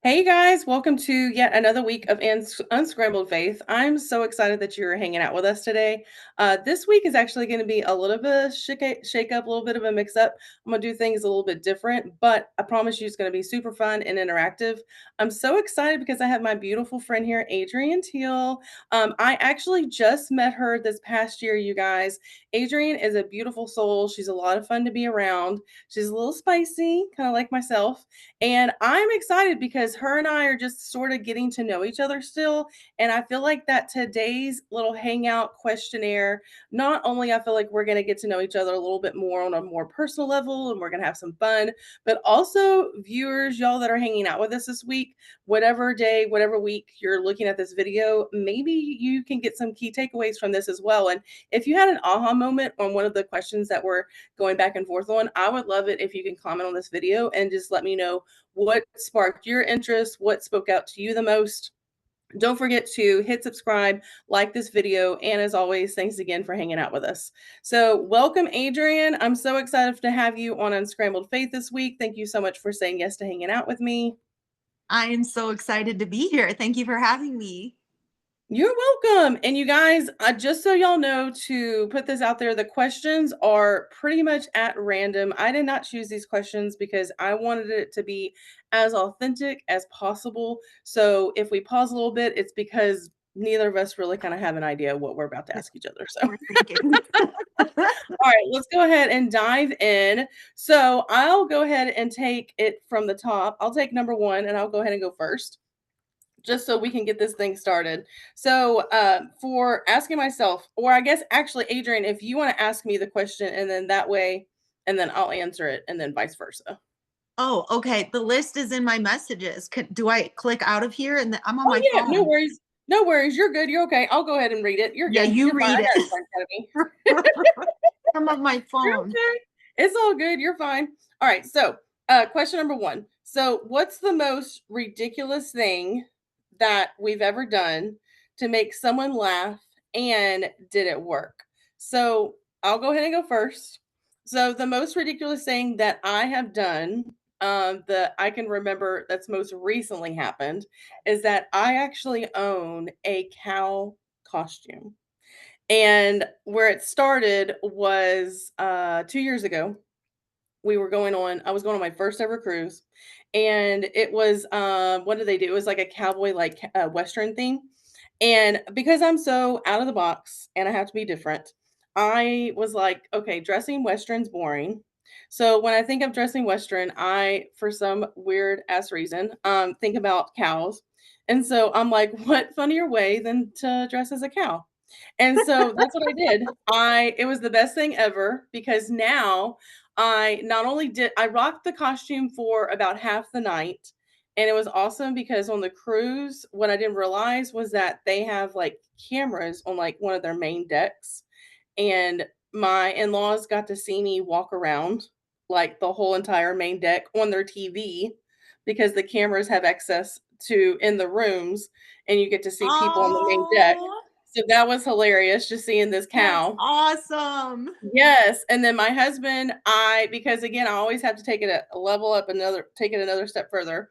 Hey guys, welcome to yet another week of Unscrambled Faith. I'm so excited that you're hanging out with us today. This week is actually going to be a little bit of shake up, a little bit of a mix up. I'm going to do things a little bit different, but I promise you it's going to be super fun and interactive. I'm so excited because I have my beautiful friend here, Adrienne Teal. I actually just met her this past year, you guys. Adrienne is a beautiful soul. She's a lot of fun to be around. She's a little spicy, kind of like myself. And I'm excited because her and I are just sort of getting to know each other still. And I feel like that today's little hangout questionnaire, not only I feel like we're going to get to know each other a little bit more on a more personal level and we're going to have some fun, but also viewers, y'all that are hanging out with us this week, whatever day, whatever week you're looking at this video, maybe you can get some key takeaways from this as well. And if you had an aha moment on one of the questions that we're going back and forth on, I would love it if you can comment on this video and just let me know what sparked your interest, what spoke out to you the most. Don't forget to hit subscribe, like this video, and as always, thanks again for hanging out with us. So, welcome, Adrienne. I'm so excited to have you on Unscrambled Faith this week. Thank you so much for saying yes to hanging out with me. I am so excited to be here. Thank you for having me. You're welcome. And you guys, just so y'all know, to put this out there, the questions are pretty much at random. I did not choose these questions because I wanted it to be as authentic as possible. So if we pause a little bit, it's because neither of us really kind of have an idea of what we're about to ask each other. So, We're thinking. all right, let's go ahead and dive in. So I'll go ahead and take it from the top. I'll take number one and I'll go ahead and go first just so we can get this thing started. So, for asking myself, or I guess actually, Adrienne, if you want to ask me the question, and then that way, and then I'll answer it, and then vice versa. Oh, okay. The list is in my messages. Do I click out of here? And I'm on Oh my yeah, no phone. worries, no worries. You're good. You're okay. I'll go ahead and read it. You're Yeah, good. you You're fine. I read got it it. right in front of me. I'm on my You're phone. okay. It's all good. You're fine. All right. So, question number one. So, what's the most ridiculous thing that we've ever done to make someone laugh, and did it work? So, I'll go ahead and go first. So, the most ridiculous thing that I have done, that I can remember that's most recently happened, is that I actually own a cow costume. And where it started was 2 years ago. I was going on my first ever cruise. And it was, what did they do? It was like a cowboy, like Western thing. And because I'm so out of the box and I have to be different, I was like, okay, dressing Western's boring. So when I think of dressing Western, I, for some weird ass reason, think about cows. And so I'm like, what funnier way than to dress as a cow? And so that's what I did. It was the best thing ever because now I not only did I rocked the costume for about half the night, and it was awesome because on the cruise, what I didn't realize was that they have like cameras on like one of their main decks, and my in-laws got to see me walk around like the whole entire main deck on their TV because the cameras have access to in the rooms and you get to see people on the main deck. Oh, So that was hilarious just seeing this that's cow. awesome. Yes, and then my husband, because again, I always have to take it a level up another take it another step further.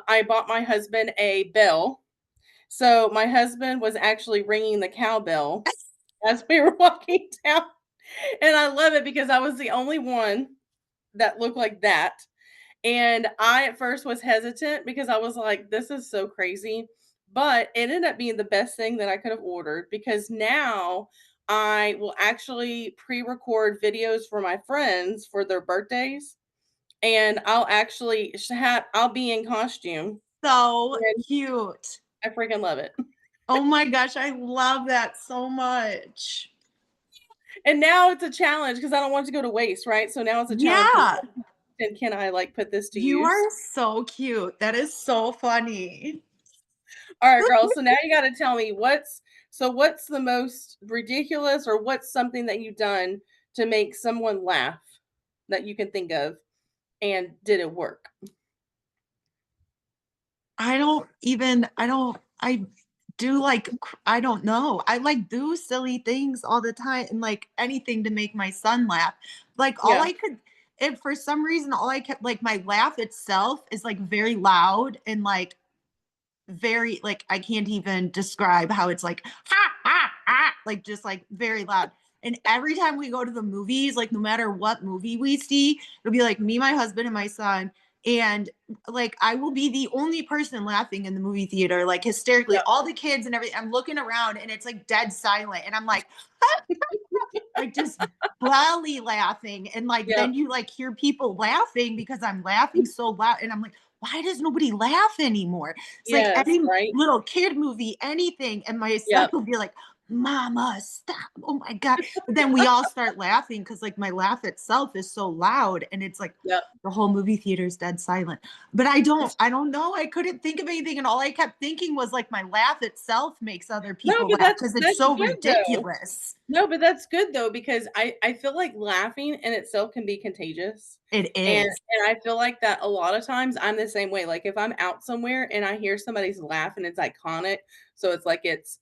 I bought my husband a bell. So my husband was actually ringing the cowbell as we were walking down. And I love it because I was the only one that looked like that. And I at first was hesitant because I was like, this is so crazy. But it ended up being the best thing that I could have ordered because now I will actually pre record videos for my friends for their birthdays. And I'll actually I'll be in costume. So And cute. I freaking love it. Oh my gosh, I love that so much. And now it's a challenge because I don't want it to go to waste, right? So now it's a challenge. Yeah, And can I like put this to you use? are so cute. That is so funny. All right, girl. So now you got to tell me what's the most ridiculous or what's something that you've done to make someone laugh that you can think of, and did it work? I do like, I don't know. I like do silly things all the time and like anything to make my son laugh. Like all Yeah. I could, And for some reason, all I kept like my laugh itself is like very loud and like very like I can't even describe how it's like ha ha ha like just like very loud. And every time we go to the movies, like no matter what movie we see, it'll be like me, my husband, and my son. And like I will be the only person laughing in the movie theater, like hysterically. Yep. All the kids and everything. I'm looking around and it's like dead silent. And I'm like just belly laughing. And like Yep. then you like hear people laughing because I'm laughing so loud. And I'm like, why does nobody laugh anymore? It's like Yes, any right? little kid movie, anything. And my son Yep. will be like, Mama, stop. Oh my God. But then we all start laughing because like my laugh itself is so loud and it's like Yep. the whole movie theater is dead silent. But I don't know. I couldn't think of anything. And all I kept thinking was like my laugh itself makes other No, people but laugh because it's that's so good though. ridiculous. No, but that's good though, because I feel like laughing in itself can be contagious. It And is. and I feel like that a lot of times I'm the same way. Like if I'm out somewhere and I hear somebody's laugh and it's iconic, so it's like it's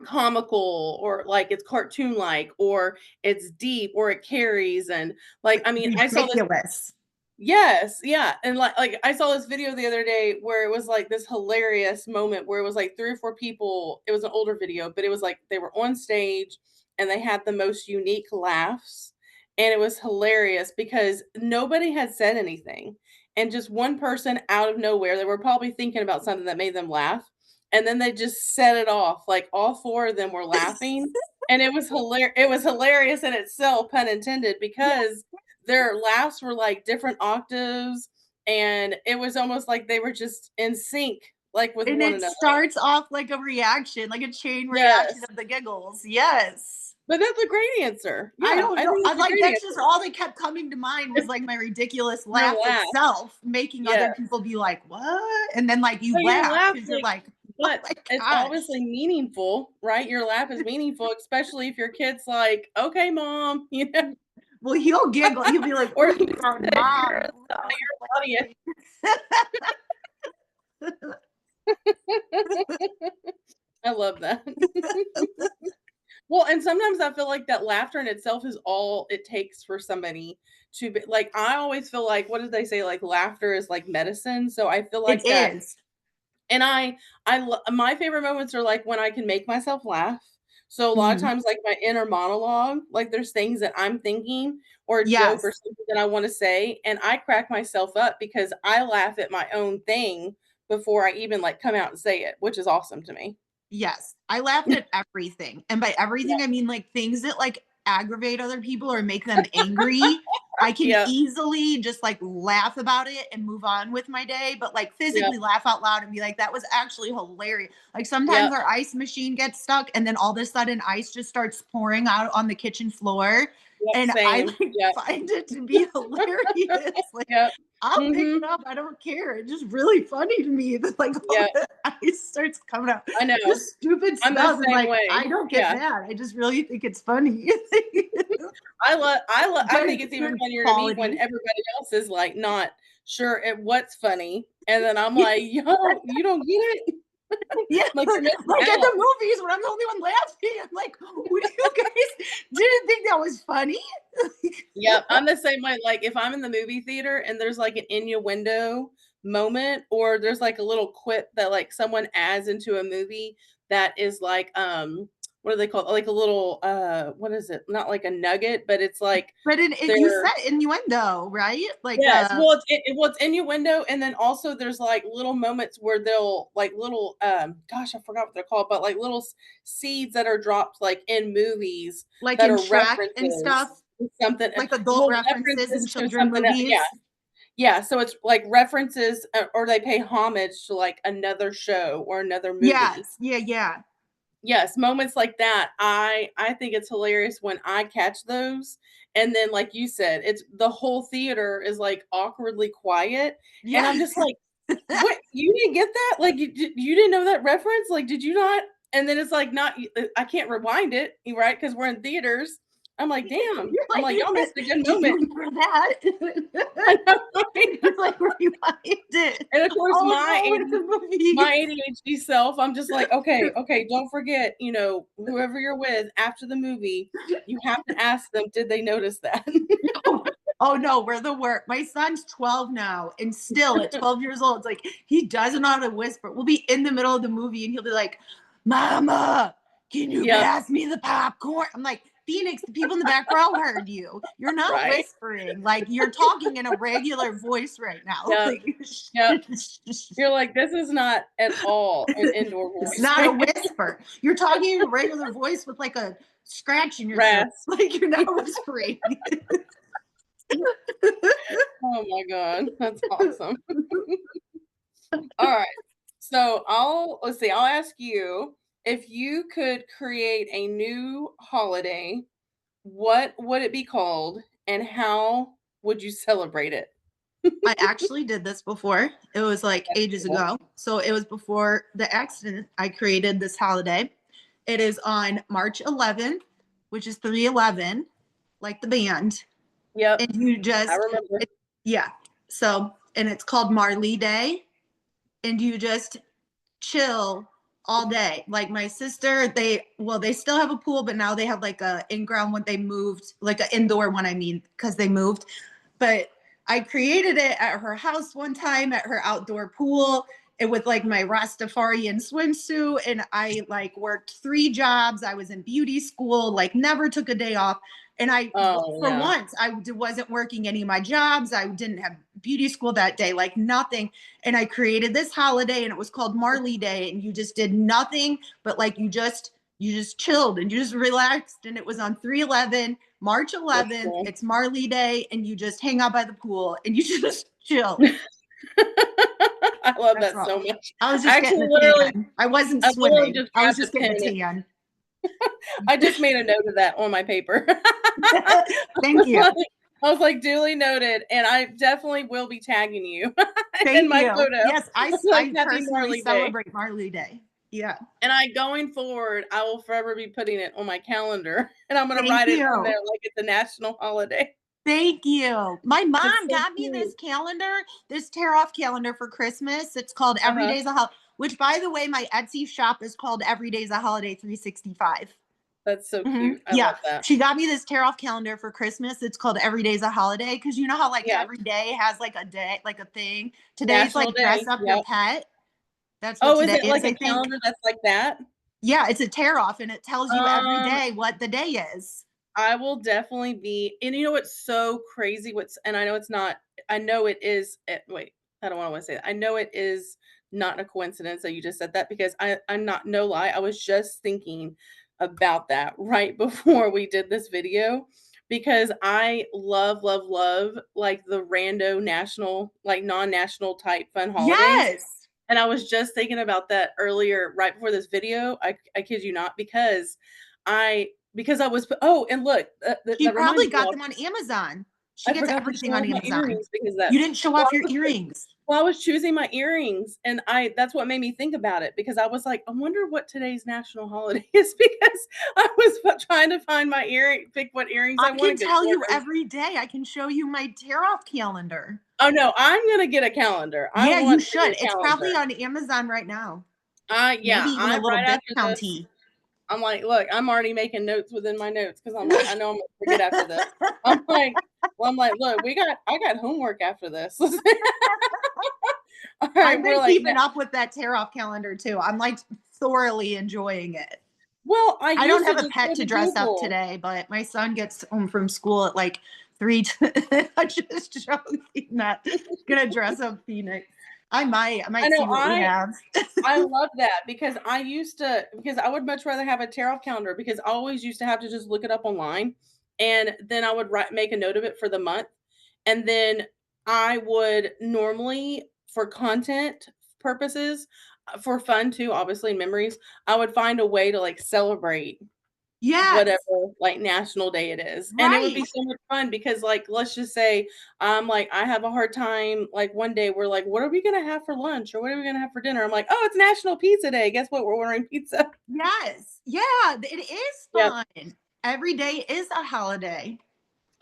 comical or like it's cartoon like or it's deep or it carries and like I mean I saw this. Ridiculous. Yes, yeah, and like I saw this video the other day where it was like this hilarious moment where it was like 3 or 4 people. It was an older video, but it was like they were on stage and they had the most unique laughs, and it was hilarious because nobody had said anything, and just one person out of nowhere, they were probably thinking about something that made them laugh, and then they just set it off, like all 4 of them were laughing, and it was hilarious in itself, pun intended, Yeah. because their laughs were like different octaves, and it was almost like they were just in sync, like with And one it another. starts off like a reaction, like a chain reaction Yes, of the giggles. Yes. but that's a great answer. I Yeah, don't I know. think I it's a like great that's just answer. all that kept coming to mind was like my ridiculous Your laugh laugh, itself, making yeah. other people be like, "What?" And then like you So your laugh laugh, because you're like, like, "Oh but my it's gosh." obviously meaningful, right? Your laugh is meaningful, especially if your kid's like, "Okay, mom," you know, Well, he'll giggle. He'll be like, or "Oh if you my God, said mom." you're in the audience. I love that. Well, and sometimes I feel like that laughter in itself is all it takes for somebody to be like, I always feel like, what did they say? Like laughter is like medicine. So I feel It like that. is. And my favorite moments are like when I can make myself laugh. So a lot of Mhm. times, like my inner monologue, like there's things that I'm thinking or a joke or Yes. something that I want to say, and I crack myself up because I laugh at my own thing before I even like come out and say it, which is awesome to me. Yes, I laugh at everything, and by Yeah. everything, I mean, like, things that, like, aggravate other people or make them angry. I can Yep. easily just, like, laugh about it and move on with my day, but, like, Yep. physically laugh out loud and be like, "That was actually hilarious." Like, sometimes Yep. our ice machine gets stuck, and then all of a sudden, ice just starts pouring out on the kitchen floor, Yep. and I, Same. like, Yep. find it to be hilarious. Like, Yep. I'll pick it Mhm. up. I don't care. It's just really funny to me that like all Yep. the ice starts coming out. I know. Just stupid I'm the stuff. And same like, I way. don't get Yeah. mad. I just really think it's funny. I think Good, it's even good funnier to me when quality. everybody else is, like, not sure at what's funny, and then I'm like, "Yo, you don't get it?" Yeah, Like, you're missing like at out. the movies when I'm the only one laughing. I'm like, what you guys didn't think that was funny? Yep, I'm the same way, like, if I'm in the movie theater and there's, like, an innuendo moment or there's, like, a little quip that, like, someone adds into a movie that is, like, what do they call it? Like, a little, what is it? Not like a nugget, but it's like But you they're said innuendo, right? Like yes, well, it's innuendo, and then also there's, like, little moments where they'll like, little, gosh, I forgot what they're called, but, like, little s seeds that are dropped, like, in movies like that in are Shrek and references stuff, to something like adult well, references in references to children something el yeah, movies. yeah, so it's, like, references, or they pay homage to, like, another show or another movie. Yes. Yeah, yeah. Yes, moments like that, I think it's hilarious when I catch those, and then, like you said, it's the whole theater is, like, awkwardly quiet, and I'm Yes. just like, "What? You didn't get that? Like, you didn't know that reference? Like, did you not?" And then it's, like, not I can't rewind it, right? Because 'cause we're in theaters. I'm like, "Damn." You're I'm like, like, "Y'all missed a good "Did moment." you hear that?" I know, right? You're like, "Rewind it." And, of course, Oh, no, it's a my movie. ADHD self, I'm just like, "Okay, okay, don't forget, you know, whoever you're with after the movie, you have to ask them, did they notice that?" Oh no, we're the worst. My son's 12 now, and still at 12 years old, it's like he doesn't know how to whisper. We'll be in the middle of the movie and he'll be like, Mama, can you Yep. pass me the popcorn? I'm like, Phoenix, the people in the back row heard you. You're not Right. whispering. Like you're talking in a regular voice right now. Yep. Like, Yep. You're like, this is not at all an indoor it's voice. not a whisper. You're talking in a regular voice with like a scratch in your throat. Rasp. Like you're not whispering. Oh my God. That's awesome. All right. So let's see, I'll ask you, if you could create a new holiday, what would it be called and how would you celebrate it? I actually did this before. It was like That's ages cool. ago. So it was before the accident. I created this holiday. It is on March 11th, which is 311, like the band. Yep. And you I just, remember. yeah. So, and it's called Marley Day. And you just chill all day. Like my sister, they still have a pool, but now they have like a in-ground one. They moved, like an indoor one, I mean, because they moved. But I created it at her house one time at her outdoor pool. It with like my Rastafarian swimsuit, and I like worked 3 jobs. I was in beauty school, like never took a day off. And for Yeah. once, I wasn't working any of my jobs. I didn't have beauty school that day, like nothing. And I created this holiday, and it was called Marley Day. And you just did nothing, but like you just chilled and you just relaxed. And it was on 311, March 11th. Cool. It's Marley Day, and you just hang out by the pool and you just chill. I love That's that all. so much. I was just getting a tan. I wasn't swimming. Just I was grabbed just a getting a pen. tan. I just made a note of that on my paper. Thank you. I was like, duly noted, and I definitely will be tagging you in Thank my you. photo. Yes, I Like, happy personally Marley Day. celebrate Marley Day. Yeah. And going forward, I will forever be putting it on my calendar, and I'm going to Thank write it on you. there like it's a national holiday. Thank you. My It's mom so got me this cute. calendar, this tear off calendar for Christmas. It's called Every Uh-huh. Day's a Holiday, which by the way, my Etsy shop is called Every Day's a Holiday 365. That's so Mhm. cute. I Yeah. love that. She got me this tear off calendar for Christmas. It's called Every Day's a Holiday. Because you know how like Yeah. every day has like a day, like a thing. Today's National like Day. dress up your pet. That's what Oh, is today it like is, a I think. calendar that's like that? Yeah, it's a tear off and it tells you every Um, day what the day is. I will definitely be, and you know what's so crazy? And I know it's not, I know it is, wait, I don't want to say that. I know it is not a coincidence that you just said that, because I'm not, no lie, I was just thinking about that right before we did this video, because I love, love, love like the rando national, like non-national type fun holidays. Yes. And I was just thinking about that earlier, right before this video. I kid you not, because I was, and look, She that reminds probably me, got them on Amazon. She I gets forgot to everything show on off my Amazon. earrings because of that. You didn't show Well, off your earrings. I was choosing my earrings, and that's what made me think about it, because I was like, I wonder what today's national holiday is, because I was trying to find my pick what earrings I I can wanted. tell you every day. I can show you my tear off calendar. Oh no, I'm gonna get a calendar. I Yeah, you want to should. get a It's probably calendar. on Amazon right now. Yeah, Maybe even a little right bit after this. county. I'm like, look, I'm already making notes within my notes, because I'm like, I know I'm gonna forget after this. I'm like, look, I got homework after this. All right, I've we're been like, keeping up with that tear off calendar too. I'm like thoroughly enjoying it. well, I I don't used to have a just pet go to to dress up Google. today, but my son gets home from school at like 3. I'm just joking. Not gonna dress up Phoenix. I might I know see what we have. I love that, because I would much rather have a tear off calendar, because I always used to have to just look it up online, and then I would make a note of it for the month, and then I would normally, for content purposes, for fun too, obviously, and memories, I would find a way to like celebrate whatever Yes, like national day it is. And it would right. be so much fun, because like, let's just say like, I have a hard time, like one day we're like, what are we gonna have for lunch, or what are we gonna have for dinner? I'm like, oh, it's National Pizza Day, guess what, we're ordering pizza. Yes. Yeah, it is Yep. fun. Every day is a holiday.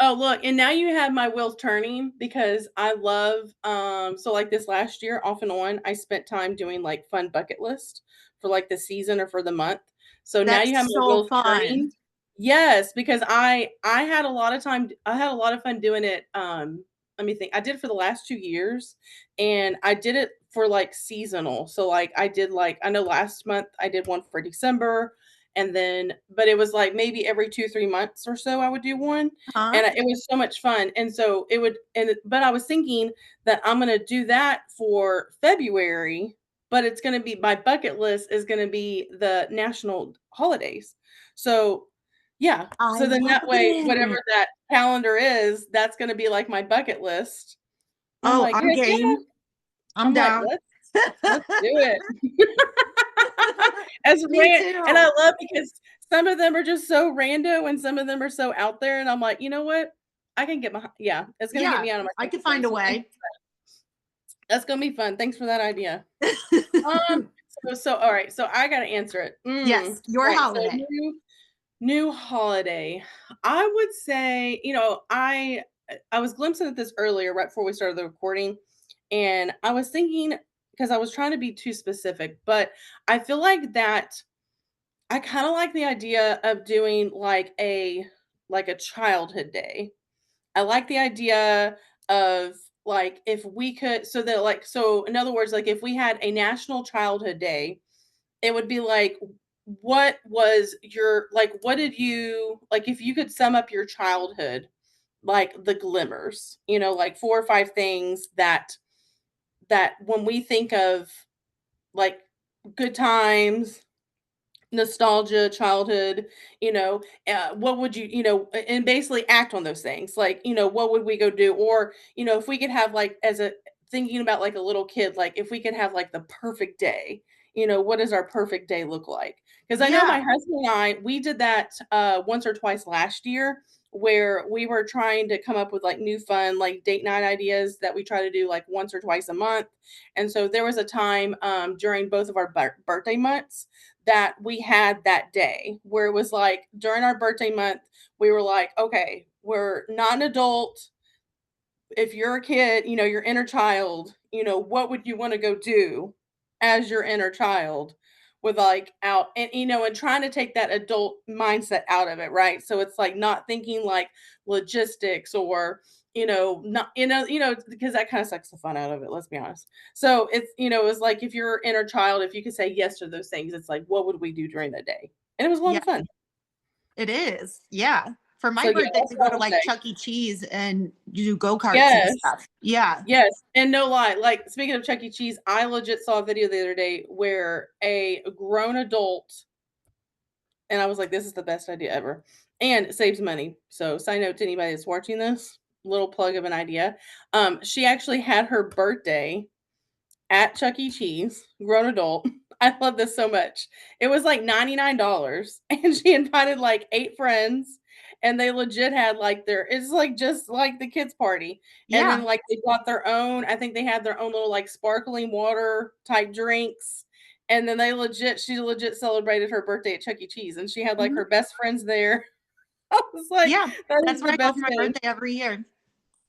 Oh, look, and now you have my wheels turning, because I love so like this last year, off and on, I spent time doing like fun bucket list for like the season or for the month. So now you have That's my so wheels fun. turning. Yes, because I had a lot of time I had a lot of fun doing it, let me think. I did it for the last 2 years, and I did it for, like, seasonal. So, like, I did, like I know last month I did one for December, and then but it was, like, maybe every 2, 3 months or so I would do one, Huh? and it was so much fun, and so it would but I was thinking that I'm gonna do that for February, but it's gonna be my bucket list is gonna be the national holidays. So yeah, I so then love that way, whatever it. that calendar is, that's gonna be like my bucket list. And I'm Oh, like, I'm "Heck yeah." game. I'm I'm like, down. Let's do it." As Me and I too. love because some of them are just so rando and some of them are so out there, and I'm like, "You know what? I can get behind." Yeah, it's gonna get Yeah, me out of my I could comfort find zone, a so way. that's gonna be fun. Thanks for that idea. All right, so I gotta answer it. Yes, your Right, so holiday. new holiday. I would say, I was glimpsing at this earlier right before we started the recording, and I was thinking because I was trying to be too specific, but I feel like that I kind of like the idea of doing like a childhood day. I like the idea of like if we could so that like so in other words like if we had a national childhood day, it would be like, what was your like, what did you like if you could sum up your childhood, like the glimmers, like 4 or 5 things that when we think of like good times, nostalgia, childhood, what would and basically act on those things. Like, what would we go do? Or, if we could have like as a thinking about like a little kid, like if we could have like the perfect day, what does our perfect day look like? Because I know my Yeah, husband and I, we did that once or twice last year where we were trying to come up with like new fun, like date night ideas that we try to do like once or twice a month. And so there was a time during both of our birthday months that we had that day where it was like during our birthday month, we were like, okay, we're not an adult. If you're a kid, your inner child, what would you want to go do as your inner child with like out and trying to take that adult mindset out of it, right? So it's like not thinking like logistics or not because that kind of sucks the fun out of it, let's be honest. So it's like if you're inner child, if you could say yes to those things, it's like what would we do during the day? And it was a lot yeah, of fun. it is. Yeah. For So my yeah, birthday, that's we go what I to would like say. Chuck E. Cheese and do go-karts and Yes. stuff. Yeah. Yes, and no lie, like, speaking of Chuck E. Cheese, I legit saw a video the other day where a grown adult and I was like, "This is the best idea ever," and it saves money. So, side note to anybody that's watching this, little plug of an idea. She actually had her birthday at Chuck E. Cheese, grown adult. I love this so much. It was like $99 and she invited like 8 friends and they legit had like it's like just like the kids party. And then Yeah. like they brought their own, I think they had their own little like sparkling water type drinks. And then she legit celebrated her birthday at Chuck E. Cheese and she had like Mhm. her best friends there. I was like, Yeah. that That's is the what I go best for my thing. birthday every year.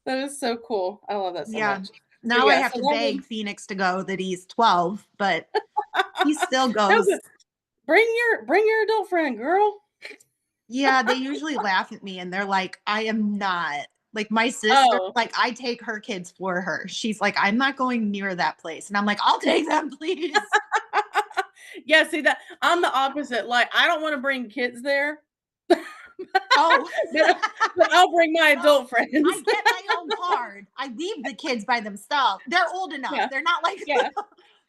That is so cool. I love that so Yeah. much. So Now I yeah, have so to that was beg Phoenix to go that he's 12, but he still no, goes. but bring your adult friend, girl. Yeah, they usually laugh at me and they're like, I am not. Like my sister, Oh. like I take her kids for her. She's like, I'm not going near that place. And I'm like, I'll take them, please. Yeah, see that I'm the opposite. Like, I don't wanna bring kids there, Oh, but but I'll bring my no. adult friends. I get my own card. I leave the kids by themselves. They're old enough. Yeah, They're not like, yeah.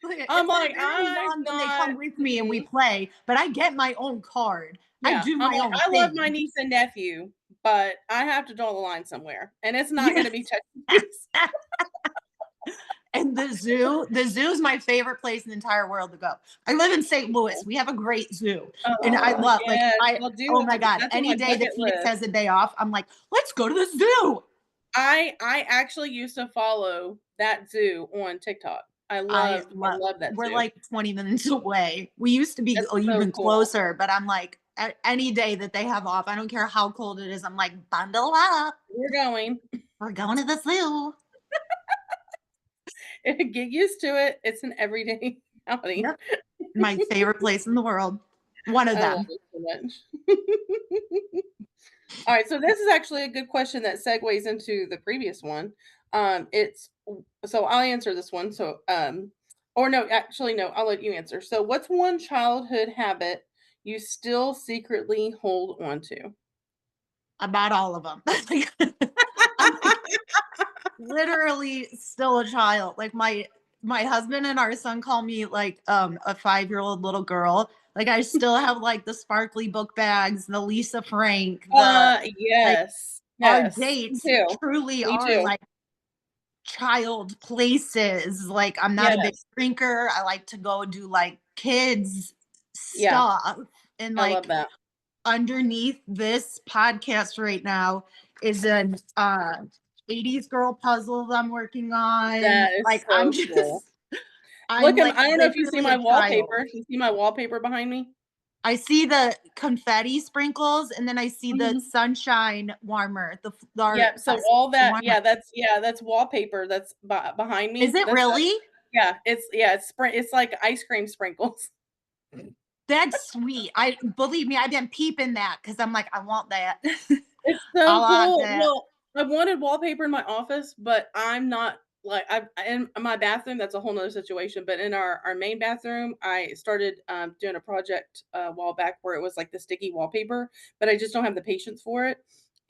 if I'm they're like, very I'm young, then they not come with me and we play. But I get my own card. I yeah, do I'm my like, own I love my thing. niece and nephew, but I have to draw the line somewhere, and it's not Yeah. gonna be Chuck E. Cheese. And the zoo is my favorite place in the entire world to go. I live in St. Louis. We have a great zoo. And I Oh, love like yes, I I'll do oh have my to go god, that's on any my day that bucket Phoenix list. has a day off, I'm like, let's go to the zoo. I actually used to follow that zoo on TikTok. I love that We're zoo. like 20 minutes away. We used to be That's so even cool. closer, but I'm like any day that they have off, I don't care how cold it is. I'm like, bundle up. We're going. We're going to the zoo. Get used to it. It's an everyday outing. Yep. My favorite place in the world. One of I love them. it so much. All right, so this is actually a good question that segues into the previous one. It's so I'll answer this one. So, or no, actually, no, I'll let you answer. So, what's one childhood habit you still secretly hold on to? About all of them. I'm like literally still a child. Like my husband and our son call me like a 5-year-old little girl. Like I still have like the sparkly book bags, the Lisa Frank, the like Yes, our yes, me dates too, truly me are too. like child places. Like I'm not a big Yes, drinker. I like to go do like kids yeah, stuff. And I love like that. underneath this podcast right now is an 80s girl puzzle that I'm working on. That is Like I'm so cool. just I'm Look, like I don't know if you see literally my a child. wallpaper. You see my wallpaper behind me? I see the confetti sprinkles and then I see the Mhm. sunshine warmer, our Yep, so all that warmer. yeah, that's wallpaper that's behind Is me. it That's really? yeah, it's like ice cream sprinkles. That's sweet. I believe me, I've been peeping that because I'm like, I want that. It's I so want cool. that. Well, I wanted wallpaper in my office, but I'm not like in my bathroom, that's a whole nother situation. But in our main bathroom, I started doing a project a while back where it was like the sticky wallpaper, but I just don't have the patience for it.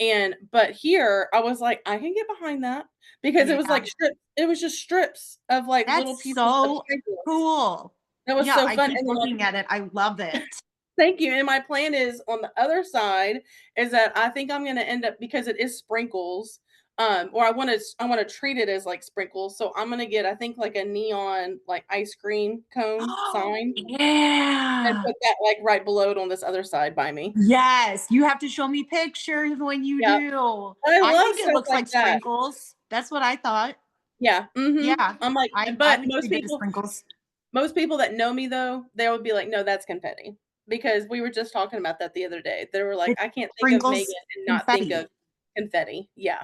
And but here I was like, I can get behind that because it was Yeah. like strips, it was just strips of like little That's pieces of so sprinkles. cool. That was Yeah, so I fun. keep And then looking at it. I love it. thank you. And my plan is on the other side is that I think I'm gonna end up because it is sprinkles, or I wanna treat it as like sprinkles. So I'm gonna get I think like a neon like ice cream cone Oh, sign and yeah. put that like right below it on this other side by me. Yes, you have to show me pictures when you Yep. do. I I love think it stuff looks like like that. sprinkles. That's what I thought. Yeah. Yeah, I'm like, I but would treat it as sprinkles. most people that know me though, they would be like, no, that's confetti. Because we were just talking about that the other day. They were like, It's I can't think of Megan sprinkles and not think confetti. of confetti. Yeah.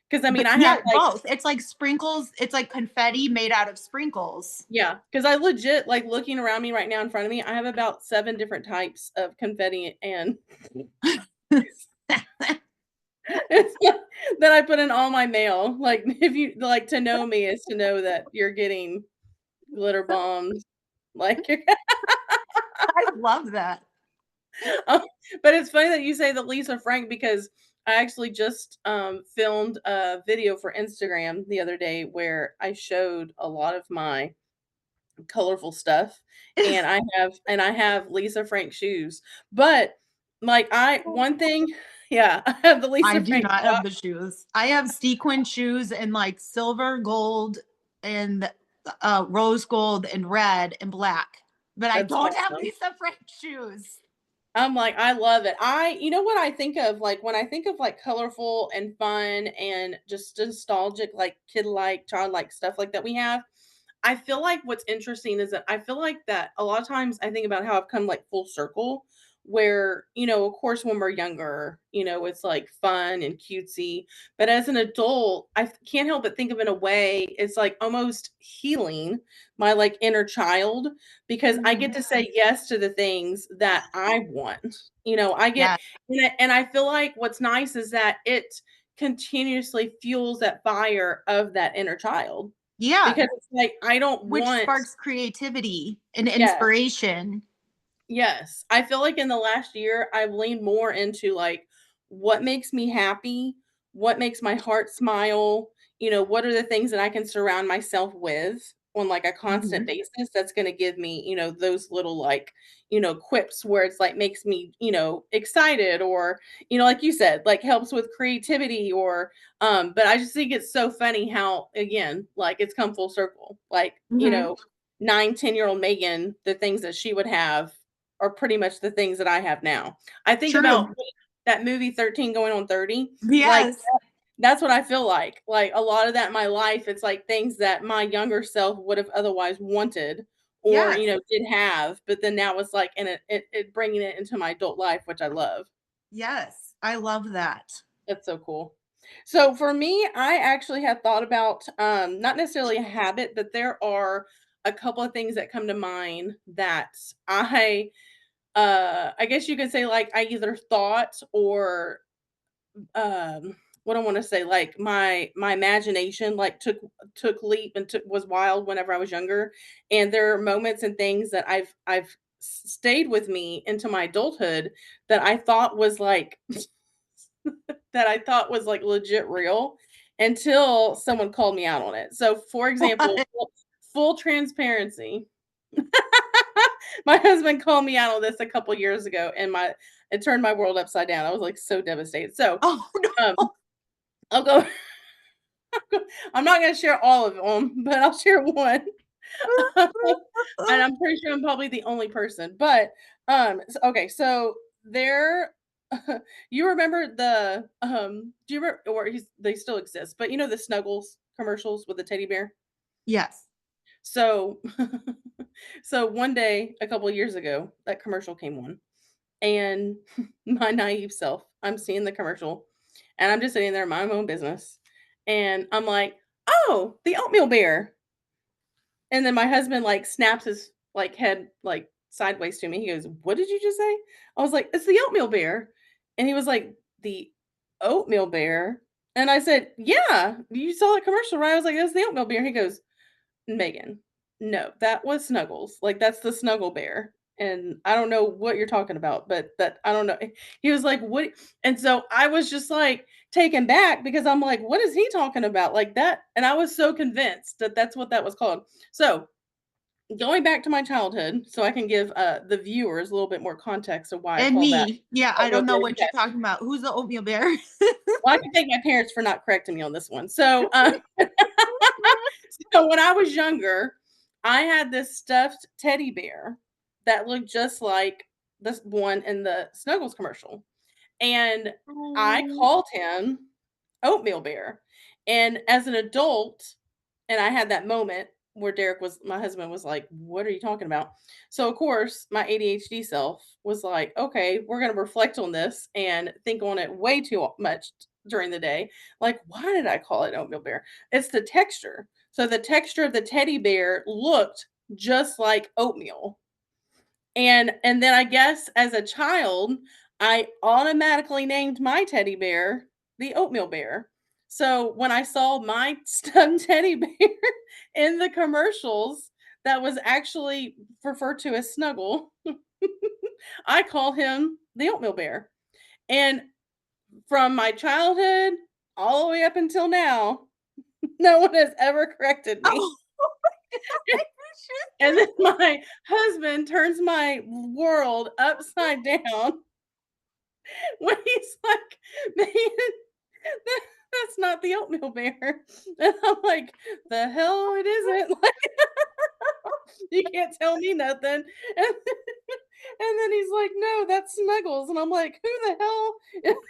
Because I mean, But I yeah, have like both. It's like sprinkles. It's like confetti made out of sprinkles. yeah, because I legit like looking around me right now in front of me, I have about 7 different types of confetti and that I put in all my mail. Like, if you like to know me is to know that you're getting glitter bombs. Like, I love that. um, but it's funny that you say the Lisa Frank because I actually just filmed a video for Instagram the other day where I showed a lot of my colorful stuff, and I have Lisa Frank shoes. But, like, I one thing yeah, I have the I Lisa do Frank not top. have the shoes. I have sequin shoes in like silver, gold, and rose gold, and red and black. But I That's don't have awesome. Lisa Frank shoes. I'm like, I love it. You know what I think of, like, when I think of, like, colorful and fun and just nostalgic, like, kid-like, childlike stuff like that we have, I feel like what's interesting is that I feel like that a lot of times I think about how I've come like full circle where, of course, when we're younger, it's like fun and cutesy. But as an adult, can't help but think of in a way, it's like almost healing my like inner child because I get Mm, to say yes to the things that I want. I get, yeah. and I feel like what's nice is that it continuously fuels that fire of that inner child Yeah. because it's like, I don't Which want sparks creativity and yes, inspiration. yes. I feel like in the last year, I've leaned more into, like, what makes me happy, what makes my heart smile, what are the things that I can surround myself with on, like, a constant Mhm. basis that's gonna give me, those little, like, quips where it's, like, makes me, excited or, like you said, like, helps with creativity or, but I just think it's so funny how, again, like, it's come full circle. Like, Mhm. 9, 10-year-old Megan, the things that she would have are pretty much the things that I have now. I think about True. that movie 13 Going on 30, like, Yes. that's what I feel like. Like, a lot of that in my life, it's like things that my younger self would have otherwise wanted or, Yes. did have, but then now it's like in it bringing it into my adult life, which I love. Yes. I love that. That's so cool. So for me, I actually had thought about not necessarily a habit, but there are a couple of things that come to mind that I I guess you could say like I either thought or what I want to say, like my imagination like took leap and took was wild whenever I was younger. And there are moments and things that I've stayed with me into my adulthood that I thought was like that I thought was like legit real until someone called me out on it. So for example, What? full transparency. My husband called me out on this a couple years ago and my it turned my world upside down. I was like so devastated. So Oh um no. I'll go I'm not gonna share all of them, but I'll share one. And I'm pretty sure I'm probably the only person. But okay, so there you remember do you remember or they still exist, but you know the Snuggles commercials with the teddy bear? Yes. So so one day a couple years ago, that commercial came on and my naive self, I'm seeing the commercial and I'm just sitting there minding my own business. And I'm like, oh, the oatmeal bear. And then my husband like snaps his like head like sideways to me. He goes, "What did you just say?" I was like, "It's the oatmeal bear." And he was like, "The oatmeal bear?" And I said, "Yeah, you saw that commercial, right?" I was like, "That's the oatmeal bear." He goes, "Megan, no, that was Snuggles. Like that's the Snuggle Bear." And I don't know what you're talking about, but that I don't know. He was like, "What?" And so I was just like taken back because I'm like, "What is he talking about?" Like that, and I was so convinced that that's what that was called. So going back to my childhood, so I can give the viewers a little bit more context of why I And call that me. Yeah, I oatmeal don't know bear. what you're Yes. talking about. Who's the oatmeal bear? Well, I can thank my parents for not correcting me on this one. So, so when I was younger, I had this stuffed teddy bear that looked just like this one in the Snuggles commercial. And I Oh. called him Oatmeal Bear. And as an adult, and I had that moment where Derek was my husband was like, "What are you talking about?" So of course, my ADHD self was like, "Okay, we're going to reflect on this and think on it way too much during the day. Like, why did I call it oatmeal bear? It's the texture. So the texture of the teddy bear looked just like oatmeal. And then I guess as a child, I automatically named my teddy bear the oatmeal bear. So when I saw my stuffed teddy bear in the commercials that was actually referred to as Snuggle, I call him the oatmeal bear. And from my childhood all the way up until now, no one has ever corrected me. Oh. And then my husband turns my world upside down when he's like, "Man, that that's not the oatmeal bear." And I'm like, "The hell it isn't." Like, you can't tell me nothing. And then he's like, "No, that's Snuggles." And I'm like, "Who the hell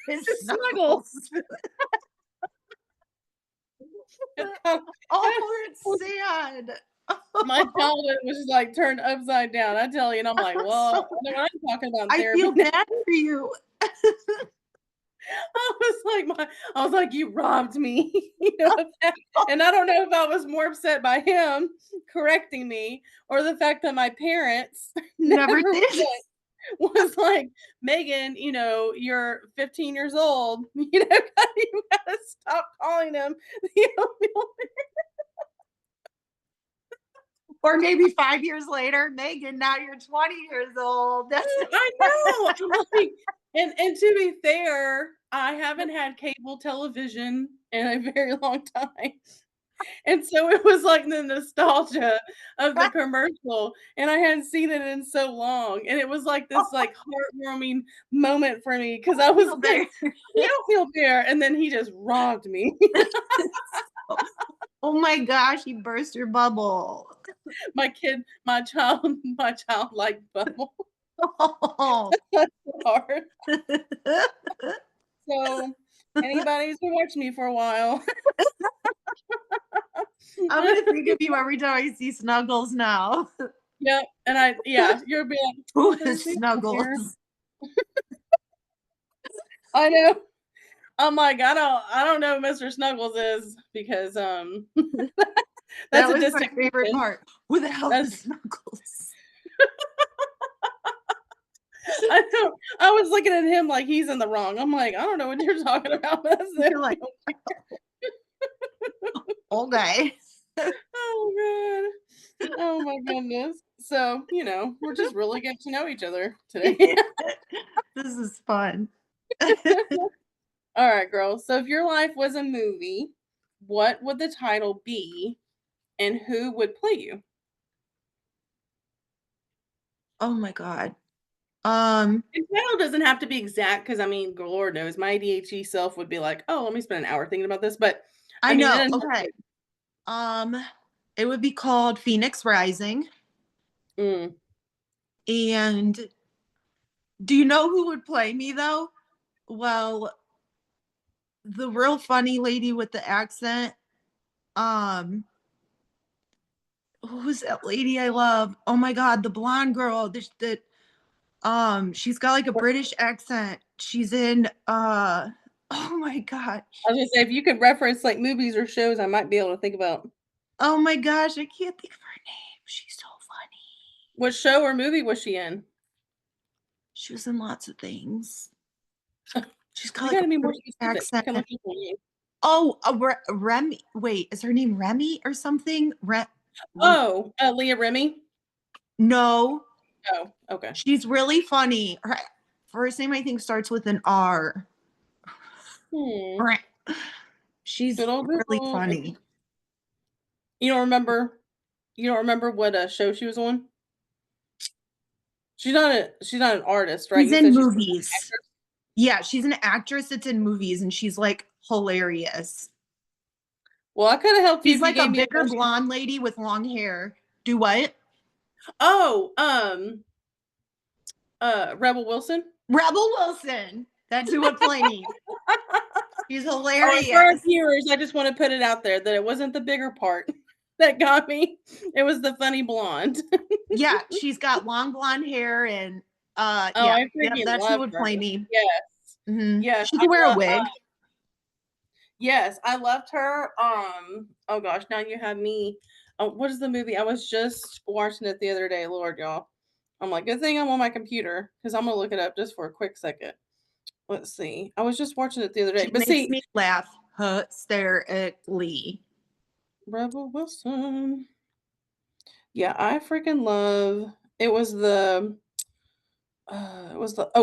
It's is Snuggles?" Snuggles. It's kind Oh, it's of sad. my childhood was just, like, turned upside down, I tell you, and I'm like, I'm "Well, so I know what I'm talking about in I therapy." feel bad for you. I was like, "You robbed me," you know, of that, and I don't know if I was more upset by him correcting me or the fact that my parents Never never did. was like, "Megan, you know, you're 15 years old, you know, you gotta stop calling him the oatmeal." Or maybe 5 years later, Megan, now you're 20 years old. That's I know, I'm like and to be fair, I haven't had cable television in a very long time. And so it was like the nostalgia of the commercial, and I hadn't seen it in so long, and it was like this, like, heartwarming moment for me because I was oatmeal like, bear. "The oatmeal bear," and then he just robbed me. Oh my gosh, you burst your bubble. My childlike bubble. Oh. That's so hard. So, anybody who's been watching me for a while. I'm gonna think of you every time I see Snuggles now. Yep, and you're being like, Who "Oh, there's is the bear." Snuggles? I know. I'm like, I don't know who Mr. Snuggles is because, that's That a was my distant favorite cousin. part. Who the hell That's is Snuggles? I was looking at him like he's in the wrong. I'm like, I don't know what you're talking about. That's it. You're like, okay. Oh god. Oh my goodness. So, we're just really getting to know each other today. This is fun. All right, girls. So if your life was a movie, what would the title be and who would play you? Oh my God. The title doesn't have to be exact because I mean, Lord knows my ADHD self would be like, "Oh, let me spend an hour thinking about this." But I I mean, it know. doesn't have Okay. It would be called Phoenix Rising. to- And do you know who would play me though? Well, the real funny lady with the accent. Um, who's that lady I love? Oh my God, the blonde girl. She's got like a British accent. She's in oh my gosh. I was gonna say if you could reference like movies or shows, I might be able to think about Oh my gosh, I can't think of her name. She's so funny. what show or movie was she in. She was in lots of things. She's got You like got a to be more British specific. I accent. can look up for you. Oh, Remy. Wait, is her name Remy or something? Oh, Leah Remy. No, Oh, okay. she's really funny. Her first name I think starts with an R. Hmm. She's Good old really Google. funny. You don't remember? You don't remember what show she was on? She's not an artist, right? She's You in said she's an movies. actress. Yeah, she's an actress that's in movies and she's like hilarious. Well, I could have helped you She's if you like a gave me a bigger motion. blonde lady with long hair. Do what? Oh, Rebel Wilson. Rebel Wilson. That's who would play me. She's Oh, and for our hilarious. viewers, I just want to put it out there that it wasn't the bigger part that got me. It was the funny blonde. Yeah, she's got long blonde hair and Oh, yeah, I yeah, freaking that's who love would her. play me. Yes. Yes, She could wear a wig. yes, I loved her. Oh gosh, now you have me. Oh, what is the movie? I was just watching it the other day. Lord, y'all. I'm like, good thing I'm on my computer because I'm gonna look it up just for a quick second. Let's see. I was just watching it the other day, She but makes see, me laugh hysterically. Rebel Wilson. Yeah, I freaking love. It was the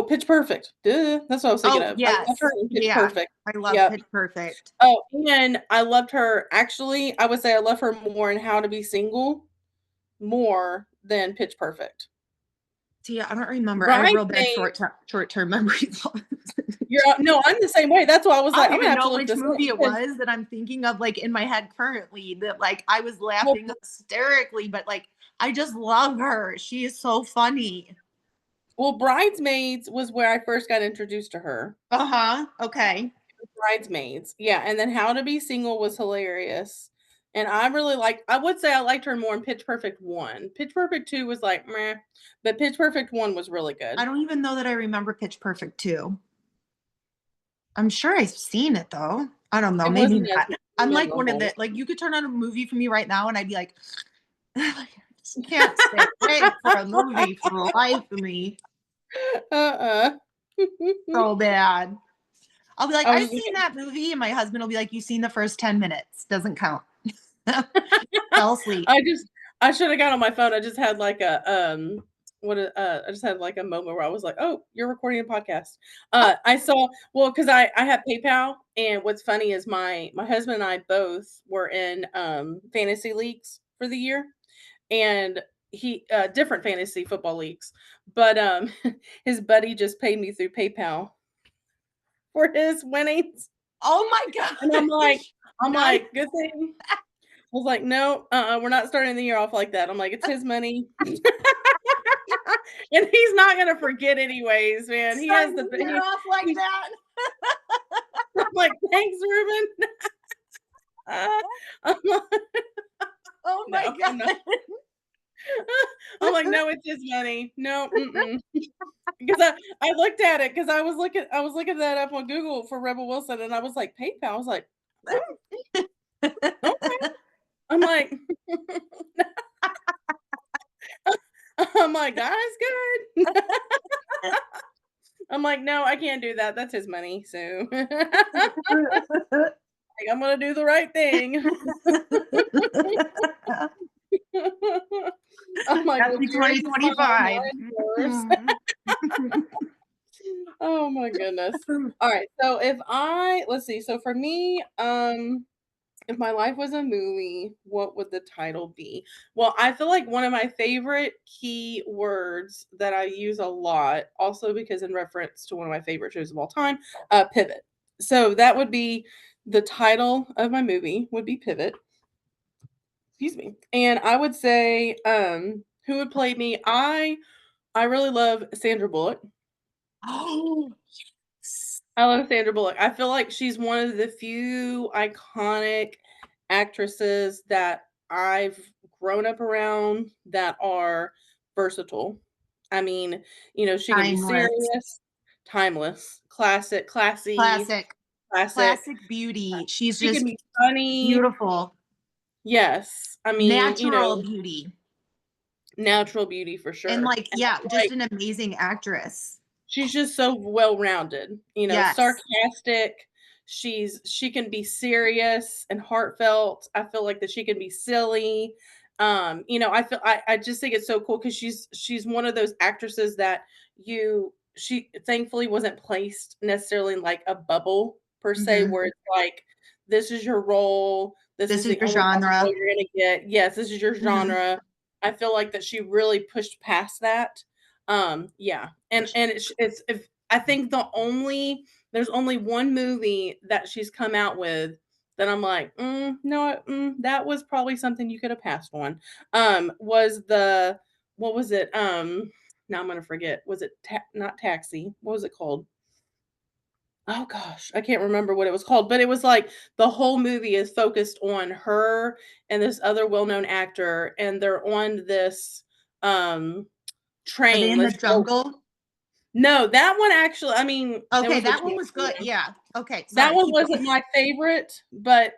Pitch Perfect. Duh, that's what I was thinking Oh, of. I love her yes. in Pitch Yeah. Perfect. I love Yep. Pitch Perfect. Oh, and I loved her. Actually, I would say I love her more in How to Be Single more than Pitch Perfect. See, I don't remember. I have real bad Bridesmaids. short-term memory loss. No, I'm the same way. That's why I was I like, don't I'm gonna even have to know look which this up movie it because was that I'm thinking of, like in my head currently, that like I was well, laughing hysterically, but like I just love her. She is so funny. Bridesmaids was where I first got introduced to her. Uh-huh. Okay. Bridesmaids, yeah, and then How to Be Single was hilarious. And I would say I liked her more in Pitch Perfect 1. Pitch Perfect 2 was like meh, but Pitch Perfect 1 was really good. I don't even know that I remember Pitch Perfect 2. I'm sure I've seen it though. I don't know, It maybe wasn't as not. I'm like one of memorable. the like you could turn on a movie for me right now and I'd be like, I just can't stay awake for a movie for the life of me. Uh-uh. So bad. I'll be like, I was I've seen that movie, and my husband will be like, you've seen the first 10 minutes. Doesn't count. Fell asleep. I should have got on my phone. I just had like I just had like a moment where I was like, "Oh, you're recording a podcast." I saw because I have PayPal, and what's funny is my husband and I both were in fantasy leagues for the year, and he different fantasy football leagues, but his buddy just paid me through PayPal for his winnings, Oh my and I'm like, gosh. Nice. good thing. I was like, no, we're not starting the year off like that. I'm like, it's his money. And he's not gonna forget anyways, man. He has Starting the the year off like that. I'm like, thanks, Ruben. I'm like, Oh my no, I'm not. god. I'm like, no, it's his money. No, because I looked at it because I was looking that up on Google for Rebel Wilson, and I was like, PayPal. I was like, okay. I'm like, I'm like, God is good. I'm like, no, I can't do that. That's his money. So like, I'm gonna do the right thing. I'm like, Happy what's yours is mine, 2025. mine's yours. Oh my goodness. All right. So let's see. So for me, if my life was a movie, what would the title be? Well, I feel like one of my favorite key words that I use a lot, also because in reference to one of my favorite shows of all time, Pivot. So that would be the title of my movie would be Pivot. Excuse me. And I would say, who would play me? I really love Sandra Bullock. Oh, I love Sandra Bullock. I feel like she's one of the few iconic actresses that I've grown up around that are versatile. I mean, she can be timeless. serious, timeless, classic, classy, Classic. classic. Classic beauty. She's She can just be funny. beautiful. Yes. I mean, Natural beauty. natural beauty for And sure. like, And I yeah, feel just like an amazing actress. she's just so well-rounded, Yes. sarcastic. She can be serious and heartfelt. I feel like that she can be silly. I just think it's so cool because she's one of those actresses that she thankfully wasn't placed necessarily in like a bubble per se, Hmm. where it's like this is your role, this This is is the your only type of role genre. you're gonna get. Yes, this is your Hmm. genre. I feel like that she really pushed past that. Yeah, and it's if I think there's only one movie that she's come out with that I'm like, no, that was probably something you could have passed on. Was the what was it? Now I'm gonna forget. Was it not Taxi? What was it called? Oh gosh, I can't remember what it was called, but it was like the whole movie is focused on her and this other well-known actor, and they're on this um Are they train. in the This boat. jungle? No, that one actually, I mean, it Okay, was with that one was good. Tarantino. Yeah. Okay, That sorry. one Keep wasn't going. my favorite, but,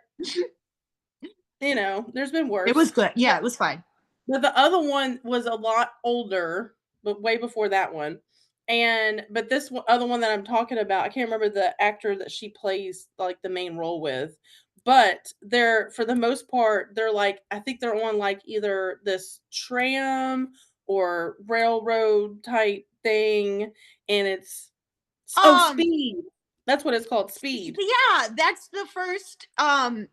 there's been It worse. was good. Yeah, it was fine. But the other one was a lot older, but way before that one. But this other one that I'm talking about, I can't remember the actor that she plays like the main role with. But they're for the most part, they're like I think they're on like either this tram or railroad type thing, and Um, Speed. That's what it's called, Speed. yeah, that's the first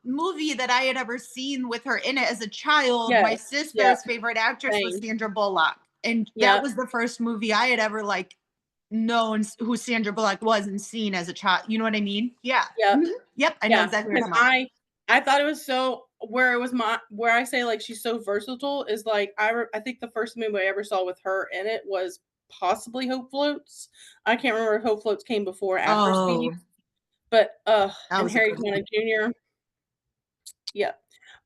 movie that I had ever seen with her in it as a child. My Yes. Yep. sister's favorite actress was Same. Sandra Bullock, and that Yep. was the first movie I had ever like known who Sandra Bullock was and seen as a child. You know what I mean? Yeah. Yep. Mhm. Yep, I know Yeah, exactly what because you're talking about. I thought it was so where it was my where I say, like, she's so versatile is, like, I think the first movie I ever saw with her in it was possibly Hope Floats. I can't remember if Hope Floats came before or after Speed, Oh, but, that and was a Harry good one. Connick Jr. Yeah.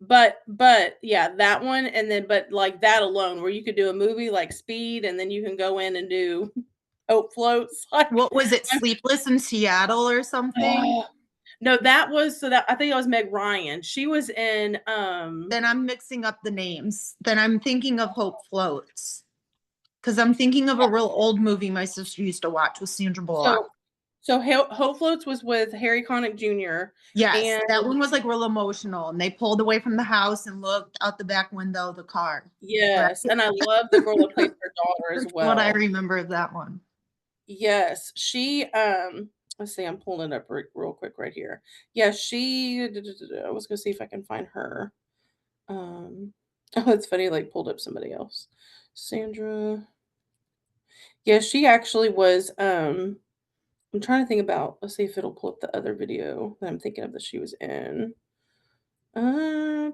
But, yeah, that one, and then but, like, that alone where you could do a movie like Speed, and then you can go in and do Hope Floats, like, What was it? Sleepless in Seattle or something? I'm no, that was so that I think that was Meg Ryan. She was in Then I'm mixing up the names. Then I'm thinking of Hope Floats. Because I'm thinking of a real old movie my sister used to watch with Sandra Bullock. so Hope Floats was with Harry Connick Jr. Yes, and that one was like real emotional. And they pulled away from the house and looked out the back window of the car. Correct. yes, and I love the girl that plays her daughter as That's what I well. remember of that one. Yes, she let's see, I'm pulling it up real quick right here. Yeah, I was gonna see if I can find her. Oh, it's funny, like pulled up somebody else. Sandra. Yeah, she actually was I'm trying to think about let's see if it'll pull up the other video that I'm thinking of that she was in. Uh,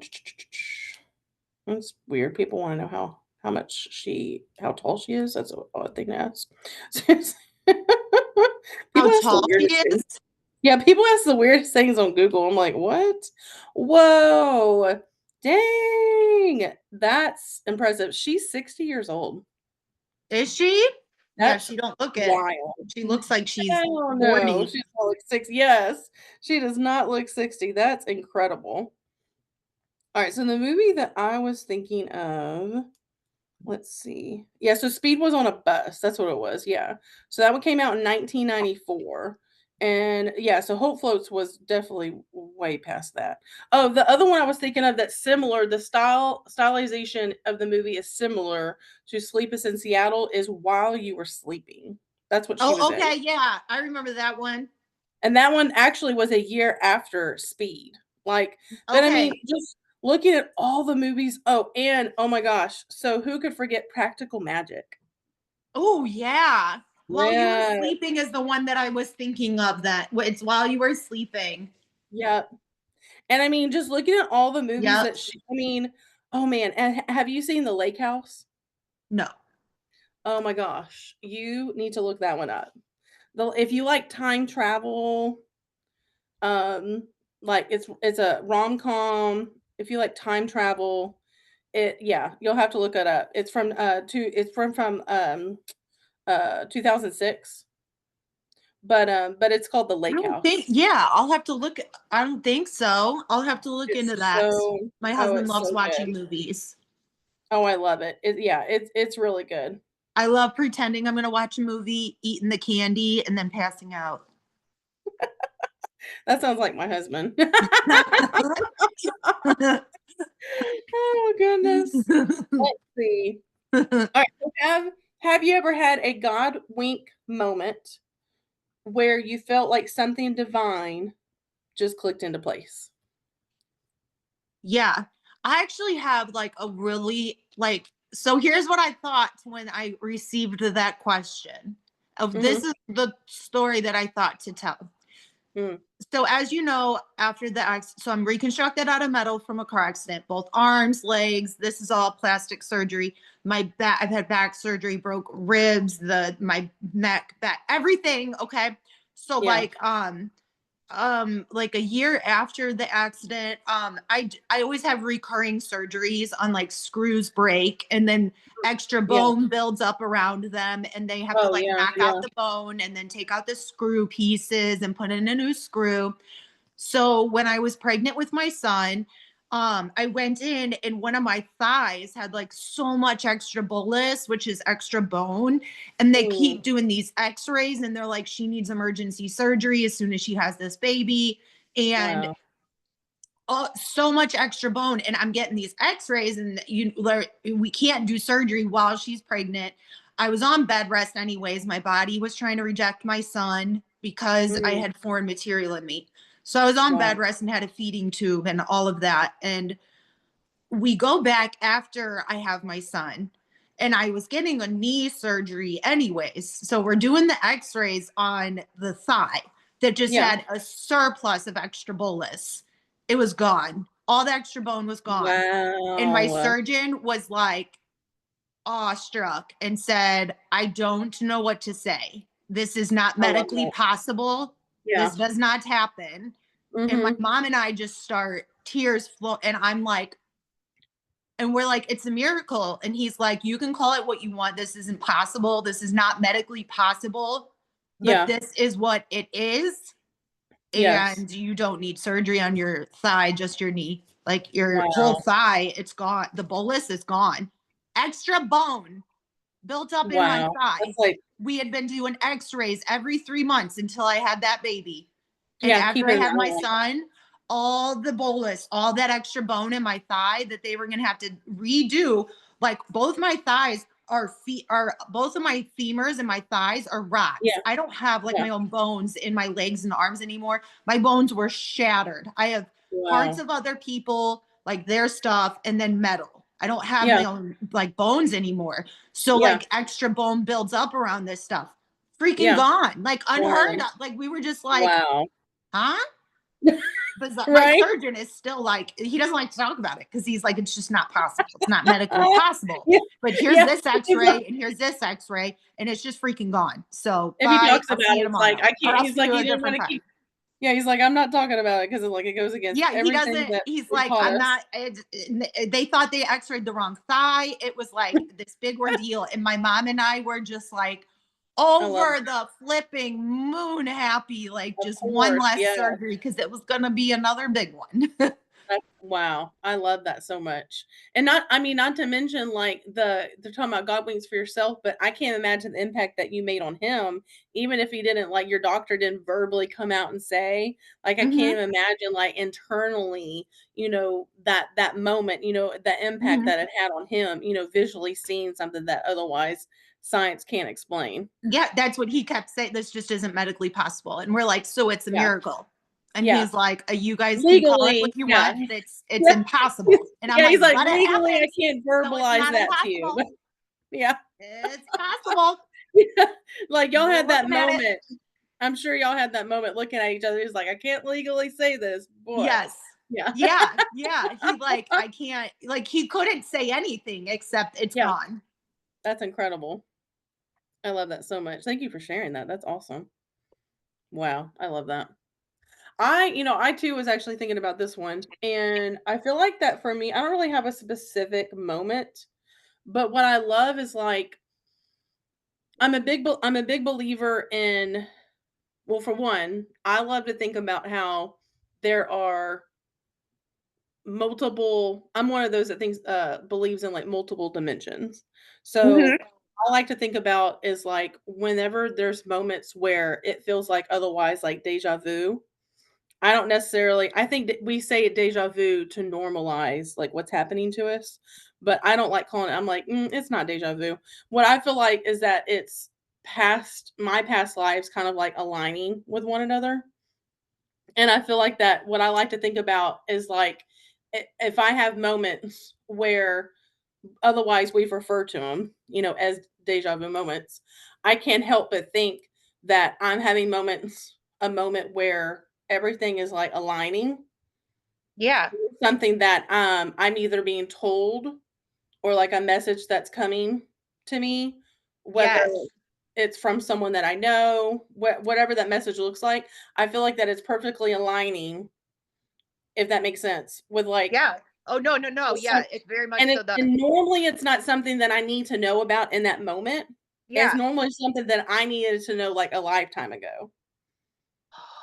that's weird. People wanna know how tall she is. That's an odd thing to ask. How People ask the tall she weirdest things. is? Yeah, people ask the weirdest things on Google. I'm like, "What? Whoa. Dang. That's impressive." She's 60 years old. Is she? Yeah, That's she don't look it. wild. She looks like she's Hell no. 40. She's not like 6 yes. She does not look 60. That's incredible. Alright, so the movie that I was thinking of let's see. Yeah, so Speed was on a bus. That's what it was. Yeah. So that one came out in 1994. And yeah, so Hope Floats was definitely way past that. Oh, the other one I was thinking of that's similar, the stylization of the movie is similar to Sleepless in Seattle is While You Were Sleeping. That's what she was Oh, in. okay, yeah, I remember that one. And that one actually was a year after Speed. Like, but I Okay. mean, just looking at all the movies. Oh, and oh my gosh. So who could forget Practical Magic? Oh, yeah. While You Were Yeah. Sleeping is the one that I was thinking of. That it's While You Were Sleeping. Yep. And I mean, just looking at all the movies Yep. that I mean, oh man. And have you seen The Lake House? No. Oh my gosh. You need to look that one up. If you like time travel, um, like it's a rom-com. If you like time travel, yeah, you'll have to look it up. It's from 2006, but it's called The I Lake don't think, House. yeah, I'll have to look. I don't think so. I'll have to look into It's that. so My oh, husband it's loves so watching good. movies. Oh, I love it. Yeah, it's really good. I love pretending I'm going to watch a movie, eating the candy, and then passing out. That sounds like my husband. Oh goodness. Let's see. Alright, so have you ever had a God wink moment where you felt like something divine just clicked into place? Yeah. I actually have like a really like, so here's what I thought when I received that question. Of this Mhm. is the story that I thought to tell. Mm. So as you know, after the so I'm reconstructed out of metal from a car accident, both arms, legs. This is all plastic surgery. My back, I've had back surgery, broke ribs, my neck, back, everything. Okay. So Yeah. like a year after the accident, I always have recurring surgeries on like screws break and then extra Yeah. bone builds up around them and they have to Oh, like yeah, knock out yeah. the bone and then take out the screw pieces and put in a new screw. So when I was pregnant with my son, I went in and one of my thighs had like so much extra bullous, which is extra bone. And they Mm. keep doing these x-rays and they're like, she needs emergency surgery as soon as she has this baby. And Wow. so much extra bone. And I'm getting these x-rays and we can't do surgery while she's pregnant. I was on bed rest anyways. My body was trying to reject my son because I Mm. had foreign material in me. So I was on Wow. bed rest and had a feeding tube and all of that. And we go back after I have my son. And I was getting a knee surgery anyways. So we're doing the x-rays on the thigh that just Yeah. had a surplus of extra bolus. It was gone. All the extra bone was gone. And my Wow. surgeon was like awestruck and said, I don't know what to say. This is not I love medically that. possible. This Yeah. does not happen. And my Mhm. mom and I just start tears flow. And I'm like, and we're like, it's a miracle. And he's like, you can call it what you want. This isn't possible. This is not medically possible, but Yeah. this is what it is. Yes. And you don't need surgery on your thigh, just your knee. Like your whole Wow. thigh, it's gone. The bolus is gone. Extra bone built up in my Wow. thigh. That's like We had been doing x-rays every 3 months until I had that baby. And yeah, after I keeping an had eye my on it. son, all the bolus, all that extra bone in my thigh that they were going to have to redo, like both my thighs are both of my femurs and my thighs are rots. Yeah. I don't have like Yeah. my own bones in my legs and arms anymore. My bones were shattered. I have parts Wow. of other people, like their stuff, and then metal. I don't have Yeah. my own like bones anymore. So Yeah. like extra bone builds up around this stuff. Freaking Yeah. gone. Like unheard Wow. of. Like we were just like, Wow. huh? But my Right? surgeon is still like, he doesn't like to talk about it because he's like, it's just not possible. It's not medically possible. Yeah. But here's Yeah. this It's like x-ray and here's this x-ray, and it's just freaking gone. So if he bye. talks I'll about see you it, it's like, tomorrow. I Or can't I'll he's see like, you he a didn't different wanna time. keep yeah, he's like, "I'm not talking about it because like, it goes against Yeah, he everything doesn't. that He's was like, taught I'm us." not. They thought they x-rayed the wrong thigh. It was like this big ordeal. And my mom and I were just like I love over it. the flipping moon happy, like Of just one course, less yeah. surgery because it was going to be another big one. Wow, I love that so much. And not to mention like they're talking about God winks for yourself, but I can't imagine the impact that you made on him, even if he didn't like your doctor didn't verbally come out and say, like I Mhm, can't even imagine like internally, that moment, the impact mhm. that it had on him, visually seeing something that otherwise science can't explain. Yeah, that's what he kept saying, "This just isn't medically possible," and we're like, "So it's a Yeah. miracle." And Yeah. he's like, "You guys can call it what Legally, you yeah. want, but it's impossible." And I'm Yeah, he's like, like, "But it legally I happens, can't so it's verbalize not that to you. impossible. Yeah. It's possible. Yeah. Like, y'all We're had that looking at it." moment. I'm sure y'all had that moment looking at each other. He's like, "I can't legally say this, but" Yes. yeah. Yeah, yeah, he like, I can't like, he couldn't say anything except it's Yeah, gone. that's incredible. I love that so much. Thank you for sharing that. That's awesome. Wow, I love that. I too was actually thinking about this one, and I feel like that for me, I don't really have a specific moment, but what I love is like I'm a big believer in. Well, for one, I love to think about how there are multiple I'm one of those that thinks believes in like multiple dimensions. Mhm. So I like to think about is like whenever there's moments where it feels like otherwise like deja vu. I don't necessarily I think that we say deja vu to normalize like what's happening to us, but I don't like calling it I'm like, it's not deja vu. What I feel like is that it's my past lives kind of like aligning with one another. And I feel like that what I like to think about is like if I have moments where otherwise we've referred to them, as deja vu moments, I can't help but think that I'm having a moment where everything is like aligning, Yeah. something that I'm either being told or like a message that's coming to me, whether Yes. it's from someone that I know, whatever that message looks like. I feel like that it's perfectly aligning, if that makes sense, with like Yeah. Oh, no, no, no. some Yeah, it very much and so does. normally it's not something that I need to know about in that moment. It's Yeah. normally something that I needed to know like a lifetime ago.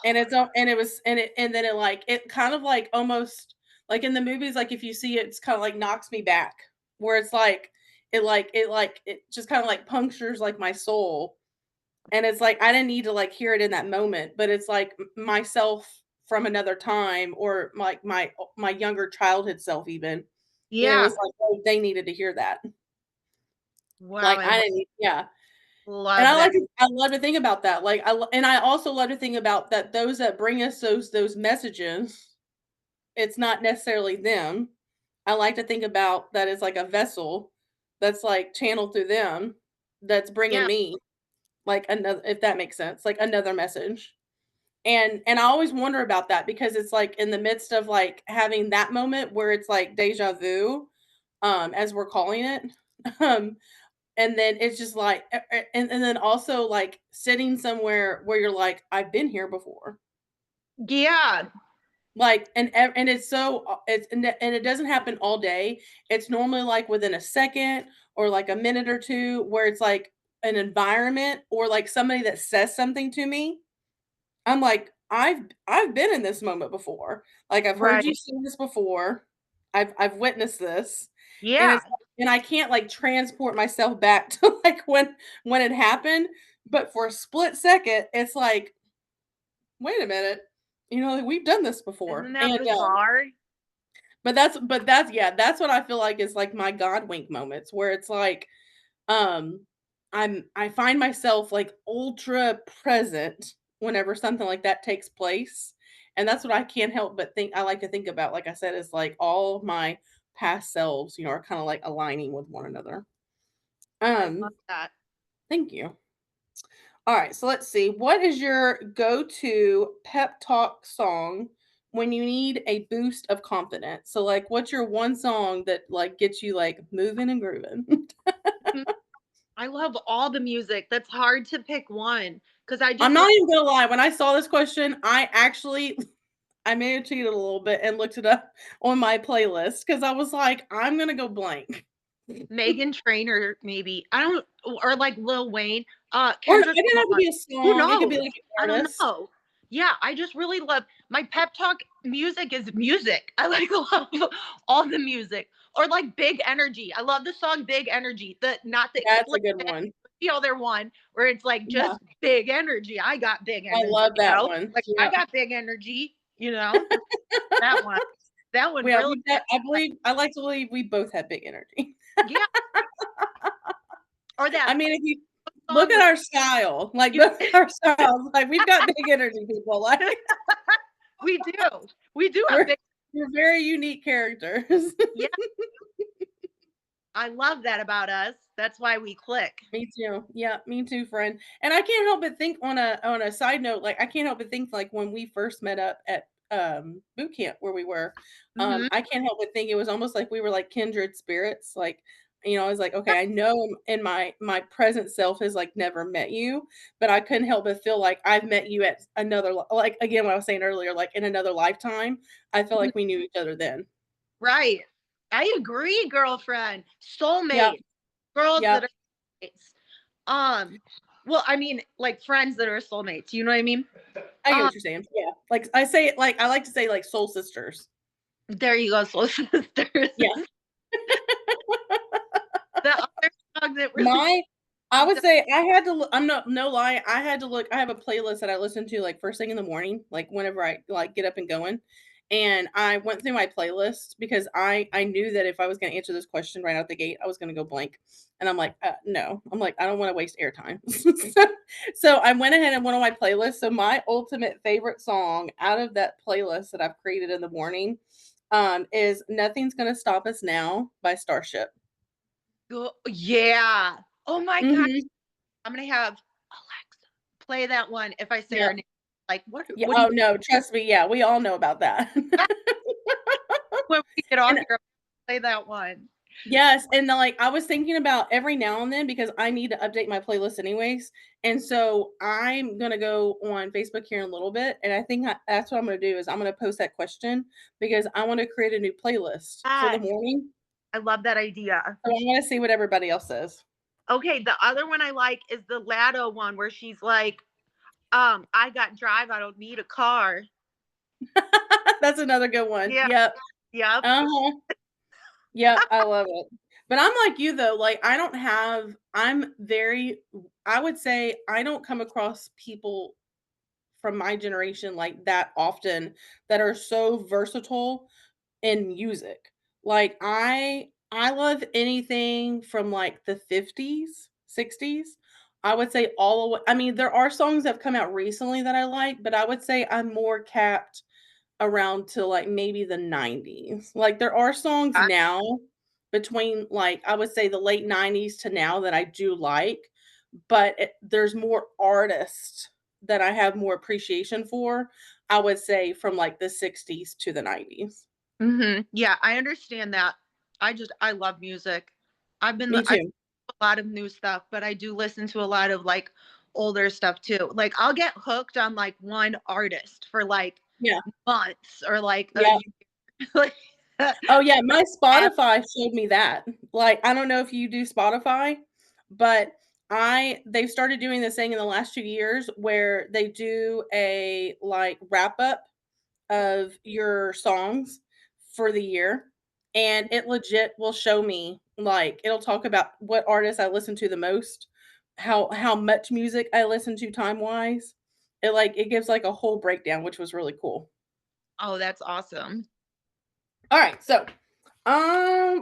And it's all and it was and then it kind of like almost like in the movies, like if you see it, it's kind of like knocks me back, where it's like it just kind of like punctures like my soul. And it's like I didn't need to like hear it in that moment, but it's like myself from another time or like my younger childhood self even, Yeah. it's like, oh, they needed to hear that. Wow, Like I didn't yeah. And love that. I love to think about that. Like and I also love to think about that those that bring us those messages, it's not necessarily them. I like to think about that as like a vessel that's like channeled through them that's bringing Yeah. me like another if that makes sense, like another message. And I always wonder about that because it's like in the midst of like having that moment where it's like deja vu, as we're calling it. Um, and then it's just like and then also like sitting somewhere where you're like, I've been here before. Yeah. Like and it's so and it doesn't happen all day. It's normally like within a second or like a minute or two where it's like an environment or like somebody that says something to me. I'm like, I've been in this moment before. Like I've heard you Right. say this before. I've witnessed this. And Yeah. it's and I can't like transport myself back to like when it happened, but for a split second, it's like, wait a minute. Like, we've done this before. Isn't that And bizarre? but that's yeah, that's what I feel like is like my God wink moments where it's like um, I find myself, like, ultra present whenever something like that takes place, and that's what I can't help but think I like to think about, like I said, is, like, all of my past selves, are kinda, like, aligning with one another. I love Um, that. Thank you. Alright, so let's see, what is your go-to pep talk song when you need a boost of confidence? So, like, what's your one song that, like, gets you, like, moving and grooving? Mhm. I love all the music. That's hard to pick one because I I'm just not love. even gonna lie, when I saw this question, I actually I may have cheated a little bit and looked it up on my playlist because I was like, "I'm gonna go blank." Megan Trainor, maybe. I don't, or like Lil Wayne, Or it Kendrick didn't have to Lamar. be a Who song, it could be knows? like an I don't artist. know. Yeah, I just really love my pep talk music is music. I like love all the music. Or like Big Energy. I love the song Big Energy. The not the That's a like good one. the other one where it's like Yeah, just big energy. I got big I energy, love that one. Like I Yep. got big energy, that one. That one Yeah, really we've got I like to believe we both have big energy. yeah. Or that I mean, if you look song at with our style, like, you both our styles, like, we've got big energy people, like, we do. We do have we're big we're very unique characters. yeah, I love that about us. That's why we click. Me too. Yeah, me too, friend. And I can't help but think on a side note, like, I can't help but think, like, when we first met up at, boot camp where we were, Mhm. I can't help but think it was almost like we were, like, kindred spirits, like, I was like, "Okay, I know in my present self has, like, never met you," but I couldn't help but feel like I've met you at another li like, again, what I was saying earlier, like, in another lifetime, I feel Mhm. like we knew each other then. Right. I agree, girlfriend. Yep, Soulmate. Girls that yep. are mates. Um, well, I mean, like friends that are soulmates, you know what I mean? I get Um, what you're saying. Yeah, like, I say it like I like to say, like, soul sisters. there you go, soul sisters. Yeah. The other song that really My I popped would up. say I had to look I'm not no lie, I had to look I have a playlist that I listen to, like, first thing in the morning, like, whenever I, like, get up and going, and I went through my playlist because I knew that if I was gonna answer this question right out the gate, I was gonna go blank, and I'm like, no." I'm like, "I don't wanna waste airtime." So I went ahead and went on my playlist, so my ultimate favorite song out of that playlist that I've created in the morning, is "Nothing's Gonna Stop Us Now" by Starship. Yeah. Oh my god. Mhm. I'm gonna have Alexa play that one if I say Yep. her name. Like, Yeah, what do you oh, no, trust me, yeah, we all know about that. when we get off And here, play that one. yes, and, like, I was thinking about every now and then because I need to update my playlist anyways, and so I'm gonna go on Facebook here in a little bit, and I think that's what I'm gonna do is I'm gonna post that question because I wanna create a new playlist for the Yes, morning, I love that idea. so I wanna see what everybody else says. Okay, the other one I like is the Lado one where she's like, I got drive, I don't need a car. That's another good one. Yeah, Yep. yep. Uh-huh. Yep, I love it. But I'm like you though, like I don't have I'm very I would say I don't come across people from my generation like that often that are so versatile in music. Like I love anything from like the 50s, 60s. I would say all the way I mean, there are songs that have come out recently that I like, but I would say I'm more capped around to, like, maybe the '90s. Like, there are songs now between, like, I would say the late '90s to now that I do like, but there's more artists that I have more appreciation for, I would say from, like, the '60s to the '90s. Yeah, I understand that. I love music. Me I too. a lot of new stuff, but I do listen to a lot of like older stuff too. Like I'll get hooked on like one artist for like Yeah, months or like a yeah. year. Like Oh, yeah, my and Spotify showed me that. Like, I don't know if you do Spotify, but they've started doing this thing in the last 2 years where they do a, like, wrap up of your songs for the year, and it legit will show me, like, it'll talk about what artists I listen to the most, how much music I listen to time-wise. It gives, like, a whole breakdown, which was really cool. oh, that's awesome. Alright, so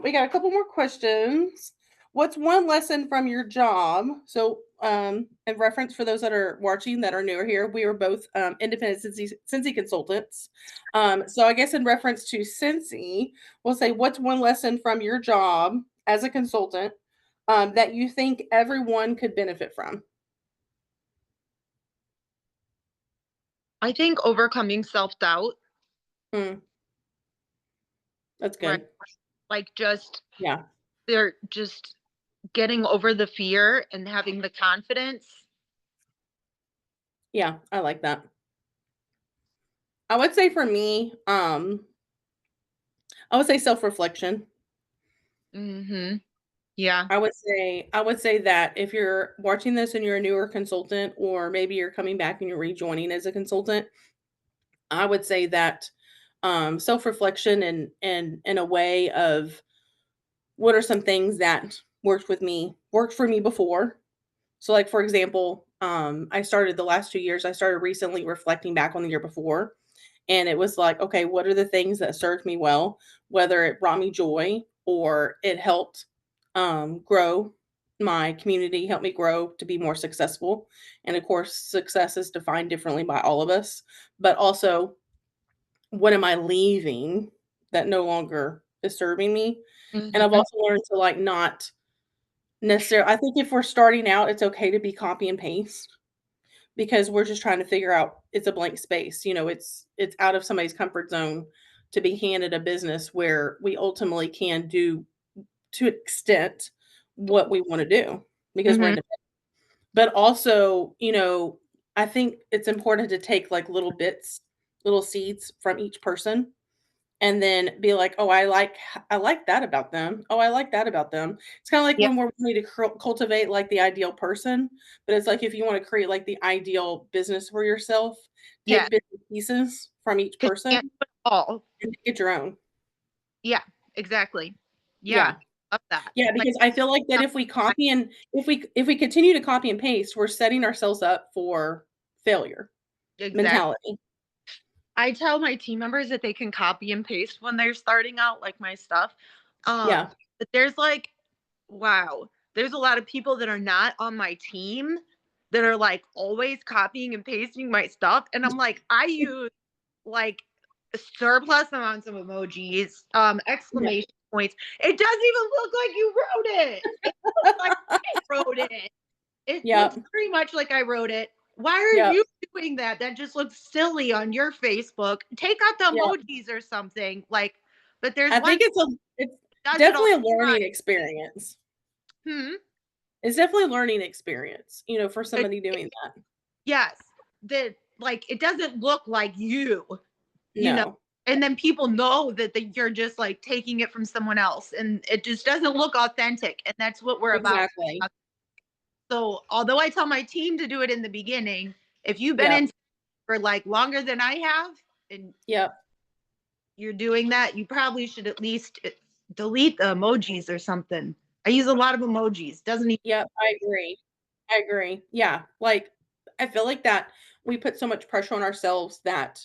we got a couple more questions. What's one lesson from your job? So, in reference for those that are watching that are newer here, we are both independent Cincy consultants. So I guess in reference to Cincy, we'll say, what's one lesson from your job as a consultant that you think everyone could benefit from? I think overcoming self-doubt, Hmm, that's right? good. Like just Yeah, they're just getting over the fear and having the confidence. yeah, I like that. I would say for me, I would say self reflection. Mhm. Yeah. I would say that if you're watching this and you're a newer consultant, or maybe you're coming back and you're rejoining as a consultant, I would say that self-reflection and in a way of what are some things that worked for me before. So like for example, I started the last 2 years, I started recently reflecting back on the year before. And it was like, okay, what are the things that served me well, whether it brought me joy or it helped grow my community, help me grow to be more successful. And of course, success is defined differently by all of us, but also what am I leaving that no longer is serving me? And I've Mhm. also learned to like not necessarily, I think if we're starting out, it's okay to be copy and paste because we're just trying to figure out it's a blank space. You know, it's out of somebody's comfort zone to be handed a business where we ultimately can do to an extent what we want to do because we're Mhm. independent. But also, you know, I think it's important to take like little bits, little seeds from each person and then be like, "Oh, I like that about them. Oh, I like that about them." It's kinda like Yeah. when we're wanting to cultivate, like, the ideal person, but it's like if you wanna create, like, the ideal business for yourself, Yeah. take bits and pieces from each 'Cause you person can't do it all. and make it your own. Yeah, exactly. Yeah, Yeah. love that. Yeah, Like, because I feel like that uh, if we I copy and if we continue to copy and paste, we're setting ourselves up for failure exact mentality. I tell my team members that they can copy and paste when they're starting out, like, my stuff. Yeah. But there's, like, wow, there's a lot of people that are not on my team that are, like, always copying and pasting my stuff, and I'm like, I use, like, surplus amounts of emojis, Yeah. exclamation points. It doesn't even look like you wrote it. It looks like I wrote it. It looks Yep. very much like I wrote it. Why are Yep. you doing that? That just looks silly on your Facebook. Take out the Yep. emojis or something. Like, but there's I one think it's that does it all definitely a the time. learning experience. Hmm. It's definitely a learning experience, you know, for It, somebody it, doing that. yes. That like it doesn't look like you know. No. And then people know that you're just like taking it from someone else, and it just doesn't look authentic. And that's what we're about. Exactly. So, although I tell my team to do it in the beginning, if you've been Yep. in for like longer than I have, and Yep. you're doing that, you probably should at least delete the emojis or something. I use a lot of emojis. Doesn't even Yep. I agree. I agree. Yeah. Like, I feel like that we put so much pressure on ourselves that,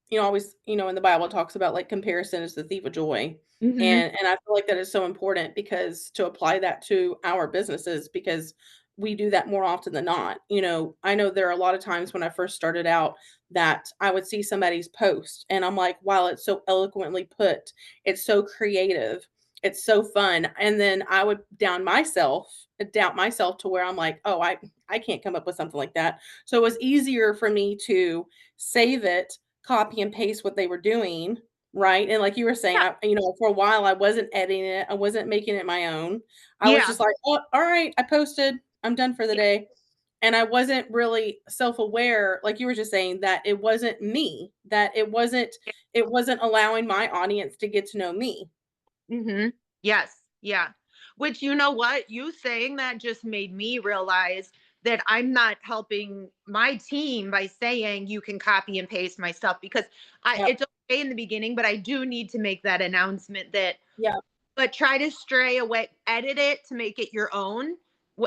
you know, always, you know, in the Bible it talks about like comparison is the thief of joy. Mhm. And I feel like that is so important because to apply that to our businesses because we do that more often than not. You know, I know there are a lot of times when I first started out that I would see somebody's post and I'm like, wow, it's so eloquently put. It's so creative. It's so fun. And then I would doubt myself to where I'm like, oh, I can't come up with something like that. So it was easier for me to save it, copy and paste what they were doing, right? And like you were saying, Yeah. I you know, for a while I wasn't editing it, I wasn't making it my own. I was Yeah. just like, "Oh, all right, I posted. I'm done for the day." And I wasn't really self-aware, like you were just saying, that it wasn't me, that it wasn't allowing my audience to get to know me. Mhm. Yes. Yeah. Which you know what? You saying that just made me realize that I'm not helping my team by saying you can copy and paste my stuff because I Yep. it's okay in the beginning, but I do need to make that announcement that Yep. but try to stray away, edit it to make it your own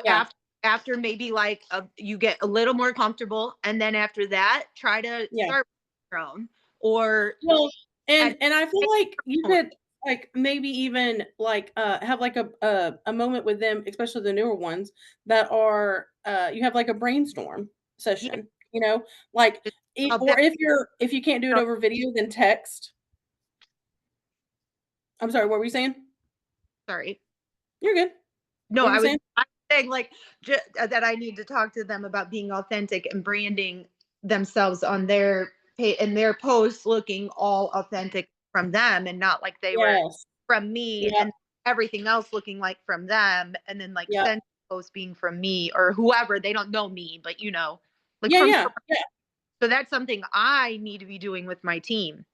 Yeah. after maybe like you get a little more comfortable, and then after that try to Yeah. start your own or Well, edit and I feel like you your own. could, like, maybe even, like, have, like, a moment with them, especially the newer ones that are, you have, like, a brainstorm Yeah, session, you know? Like, just I a or bit. if you can't do it over video, then text. I'm sorry, what were you saying? Sorry. You're good. No, What were you saying? I was saying like that I need to talk to them about being authentic and branding themselves on their and their posts looking all authentic from them and not like they were Yes. from me Yep, and everything else looking like from them and then like yep. send posts being from me or whoever they don't know me but you know like Yeah, from yeah, someone. yeah. So that's something I need to be doing with my team.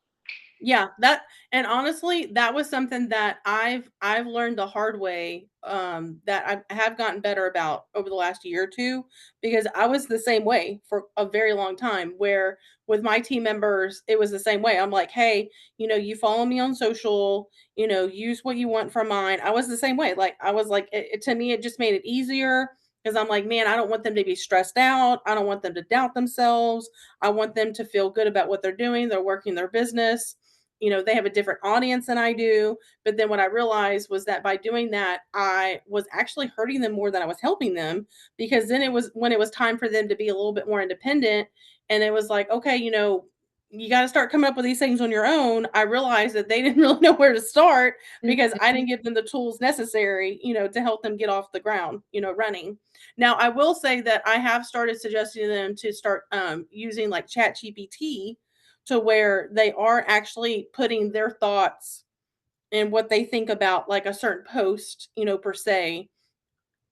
Yeah, that and honestly, that was something that I've learned the hard way, that I have gotten better about over the last year or 2, because I was the same way for a very long time, where with my team members, it was the same way. I'm like, "Hey, you follow me on social, use what you want from mine." I was the same way. Like, I was like, to me, it just made it easier because I'm like, "Man, I don't want them to be stressed out. I don't want them to doubt themselves. I want them to feel good about what they're doing. They're working their business. They have a different audience than I do." But then what I realized was that by doing that, I was actually hurting them more than I was helping them, because then it was when it was time for them to be a little bit more independent, and it was like, okay, you got to start coming up with these things on your own. I realized that they didn't really know where to start because I didn't give them the tools necessary, to help them get off the ground, running. Now, I will say that I have started suggesting to them to start using like Chat GPT, to where they are actually putting their thoughts and what they think about like a certain post, per se,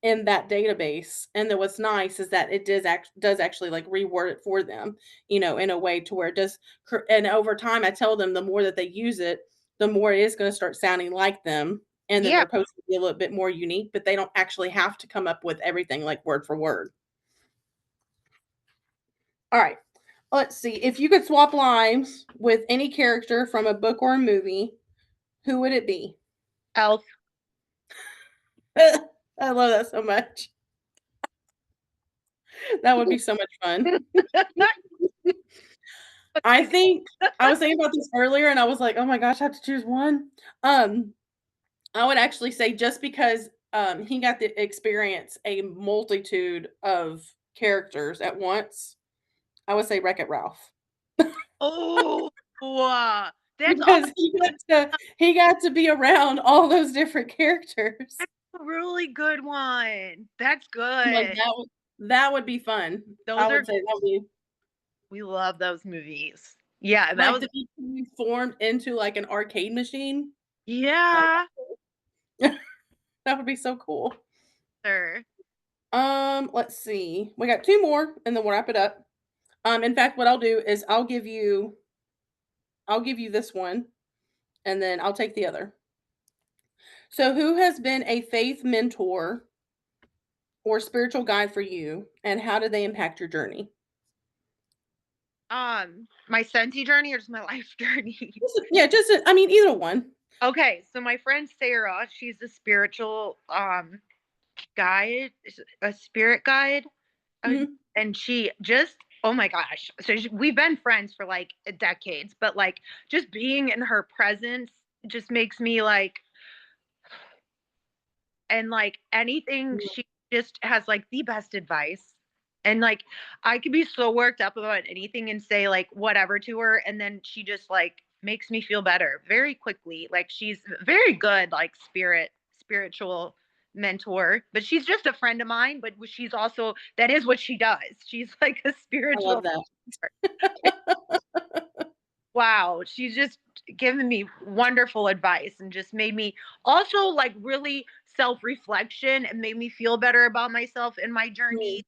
in that database. And then what's nice is that it does actually like reword it for them, in a way to where it does. And over time, I tell them the more that they use it, the more it is going to start sounding like them. And then Yeah. their post will be a little bit more unique, but they don't actually have to come up with everything like word for word. All right. Let's see. If you could swap lives with any character from a book or a movie, who would it be? Elf. I love that so much. That would be so much fun. I think I was thinking about this earlier and I was like, "Oh my gosh, I have to choose one." Um, I would actually say just because he got to experience a multitude of characters at once, I would say Wreck-It Ralph. Oh, wow. That's a Because he got to be around all those different characters. really good one. That's Like, good. that would be fun. I Those would are say that would be we love those movies. Yeah, that like was to be transformed into, like, an arcade machine. Like, yeah, that would be so cool. sir. Let's see. We got 2 more, and then we'll wrap it up. In fact, what I'll do is I'll give you this one, and then I'll take the other. So, who has been a faith mentor or spiritual guide for you, and how did they impact your journey? My Scentsy journey or just my life journey? Yeah, just I mean, either one. Okay, so my friend Sarah, she's a spiritual guide, a spirit guide. Mhm. And she just oh my gosh. So we've been friends for like decades, but like just being in her presence just makes me like and like anything Mhm. she just has like the best advice. And like I could be so worked up about anything and say like whatever to her and then she just like makes me feel better very quickly. Like she's very good like spiritual mentor, but she's just a friend of mine, but she's also that is what she does. She's like a I love spiritual that. mentor. Wow, she's just given me wonderful advice and just made me also like really self-reflection and made me feel better about myself in my Mm, journey.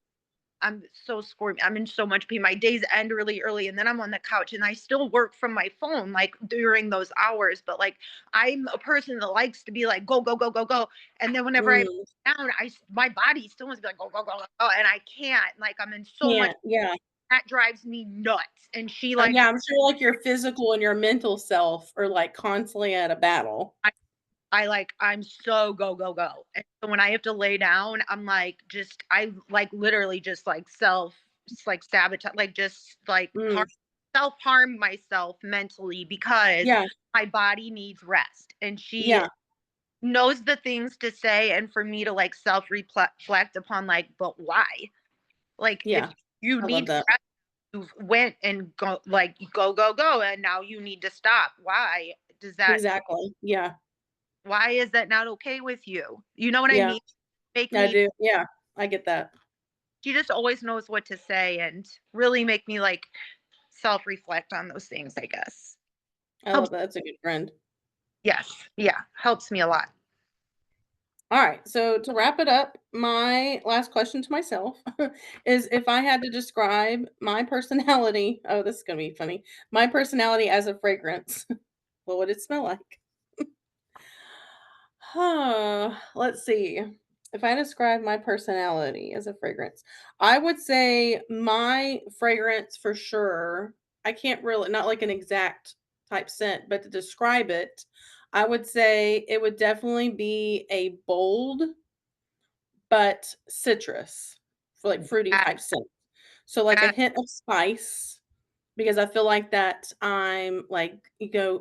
I'm so squirmy. I'm in so much pain. My days end really early and then I'm on the couch and I still work from my phone like during those hours. But like I'm a person that likes to be like go, go, go, go, go. And then whenever I'm mm. down, my body still wants to be like go, go, go, go, go. And I can't. Like I'm in so much Yeah, yeah. that drives me nuts. And she like Yeah, I'm sure, like, your physical and your mental self are, like, constantly at a battle. I'm so go, go, go. And so when I have to lay down, I'm like, just, I like literally just like like sabotage, like just like Mm, self harm myself mentally because yeah, my body needs rest. And she yeah, knows the things to say. And for me to like self reflect upon, like, but why? Like, if yeah. you I love need that. rest, you went and go, like, go, go, go. And now you need to stop. Why? Does that Exactly. Yeah, why is that not okay with you? You know what I yeah. mean? Make I me do. Yeah, I get that. she just always knows what to say and really make me like self-reflect on those things, I guess. I love Helps that. That's a good friend. yes. Yeah, helps me a lot. Alright, so to wrap it up, my last question to myself is if I had to describe my personality, oh, this is gonna be funny. My personality as a fragrance. What would it smell like? Let's see. If I describe my personality as a fragrance, I would say my fragrance for sure. I can't really, not like an exact type scent, but to describe it, I would say it would definitely be a bold but citrus, like fruity Yeah, type scent. So like a yeah, hint of spice because I feel like that I'm like,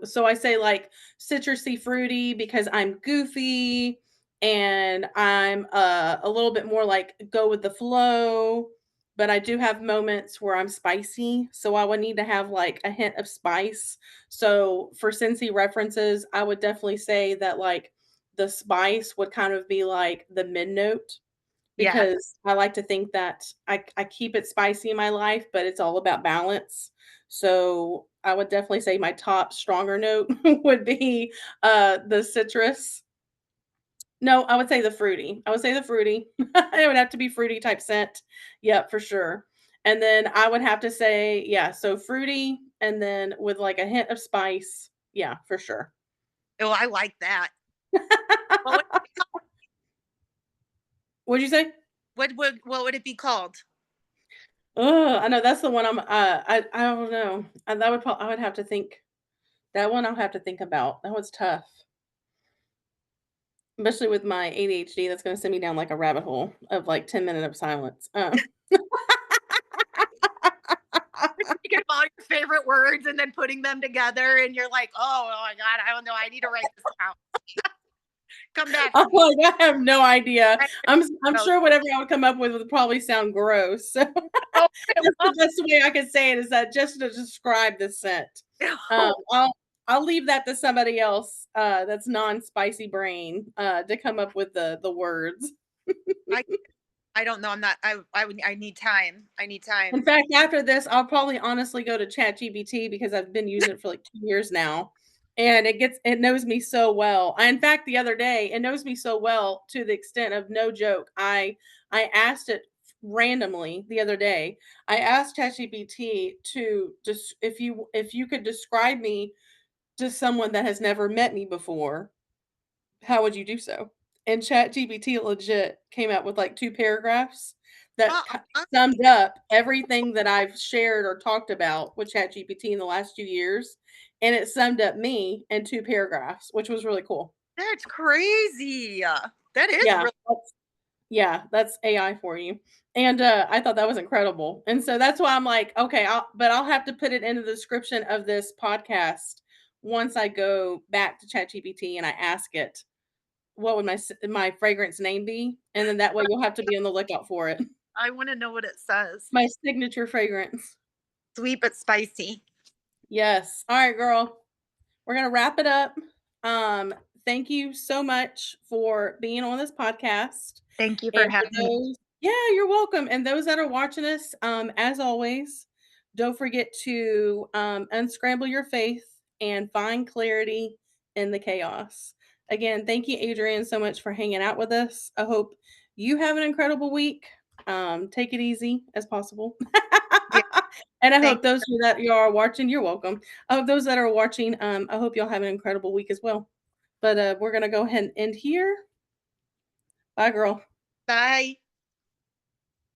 so I say like citrusy fruity because I'm goofy and I'm a little bit more like go with the flow, but I do have moments where I'm spicy, so I would need to have like a hint of spice. So for Scentsy references, I would definitely say that like the spice would kind of be like the mid note yeah. because I like to think that I keep it spicy in my life, but it's all about balance. So I would definitely say my top stronger note would be the citrus. No, I would say the fruity. I would say the fruity. It would have to be fruity type scent. Yep, for sure. And then I would have to say, yeah, so fruity and then with like a hint of spice. Yeah, for sure. Oh, I like that. What would, What'd you say? what would it be called? Oh, I know that's the one I don't know. That would I would have to think. That one I'll have to think about. That one's tough, especially with my ADHD. That's going to send me down like a rabbit hole of like 10 minutes of silence. Thinking about your favorite words and then putting them together, and you're like, oh my god, I don't know. I need to write this down. Come back I'm to me. like, I have no idea. I I'm don't sure whatever I would come up with would probably sound gross. So know. that's the best way I could say it is that just to describe the scent. Um, I'll I'll leave that to somebody else that's non-spicy brain to come up with the words. I I don't know. I'm not. I need time. I need In time. fact, after this, I'll probably honestly go to ChatGPT because I've been using it for like 2 years now, and it knows me so well. In fact, the other day, it knows me so well to the extent of no joke. I asked it randomly the other day. I asked ChatGPT to just if you could describe me to someone that has never met me before, how would you do so? And ChatGPT legit came out with like 2 paragraphs that Uh-uh. summed up everything that I've shared or talked about with ChatGPT in the last 2 years, and it summed up me in 2 paragraphs, which was really cool. That's crazy. That is Yeah, really. that's AI for you. And, I thought that was incredible. And so that's why I'm like, "Okay, I'll have to put it in the description of this podcast once I go back to ChatGPT and I ask it what would my fragrance name be? And then that way you'll have to be on the lookout for it. I want to know what it says. My signature fragrance. Sweet but spicy. Yes. All right, girl. We're gonna wrap it up. Um, Thank you so much for being on this podcast. Thank you And for for having me. those, yeah, you're welcome. And those that are watching us, as always, don't forget to unscramble your faith and find clarity in the chaos. Again, thank you, Adrienne, so much for hanging out with us. I hope you have an incredible week. Take it easy as possible. Yeah, And I thank hope those that you are watching, you're welcome. I hope those that are watching, I hope y'all have an incredible week as well. But we're gonna go ahead and end here. Bye, girl. Bye.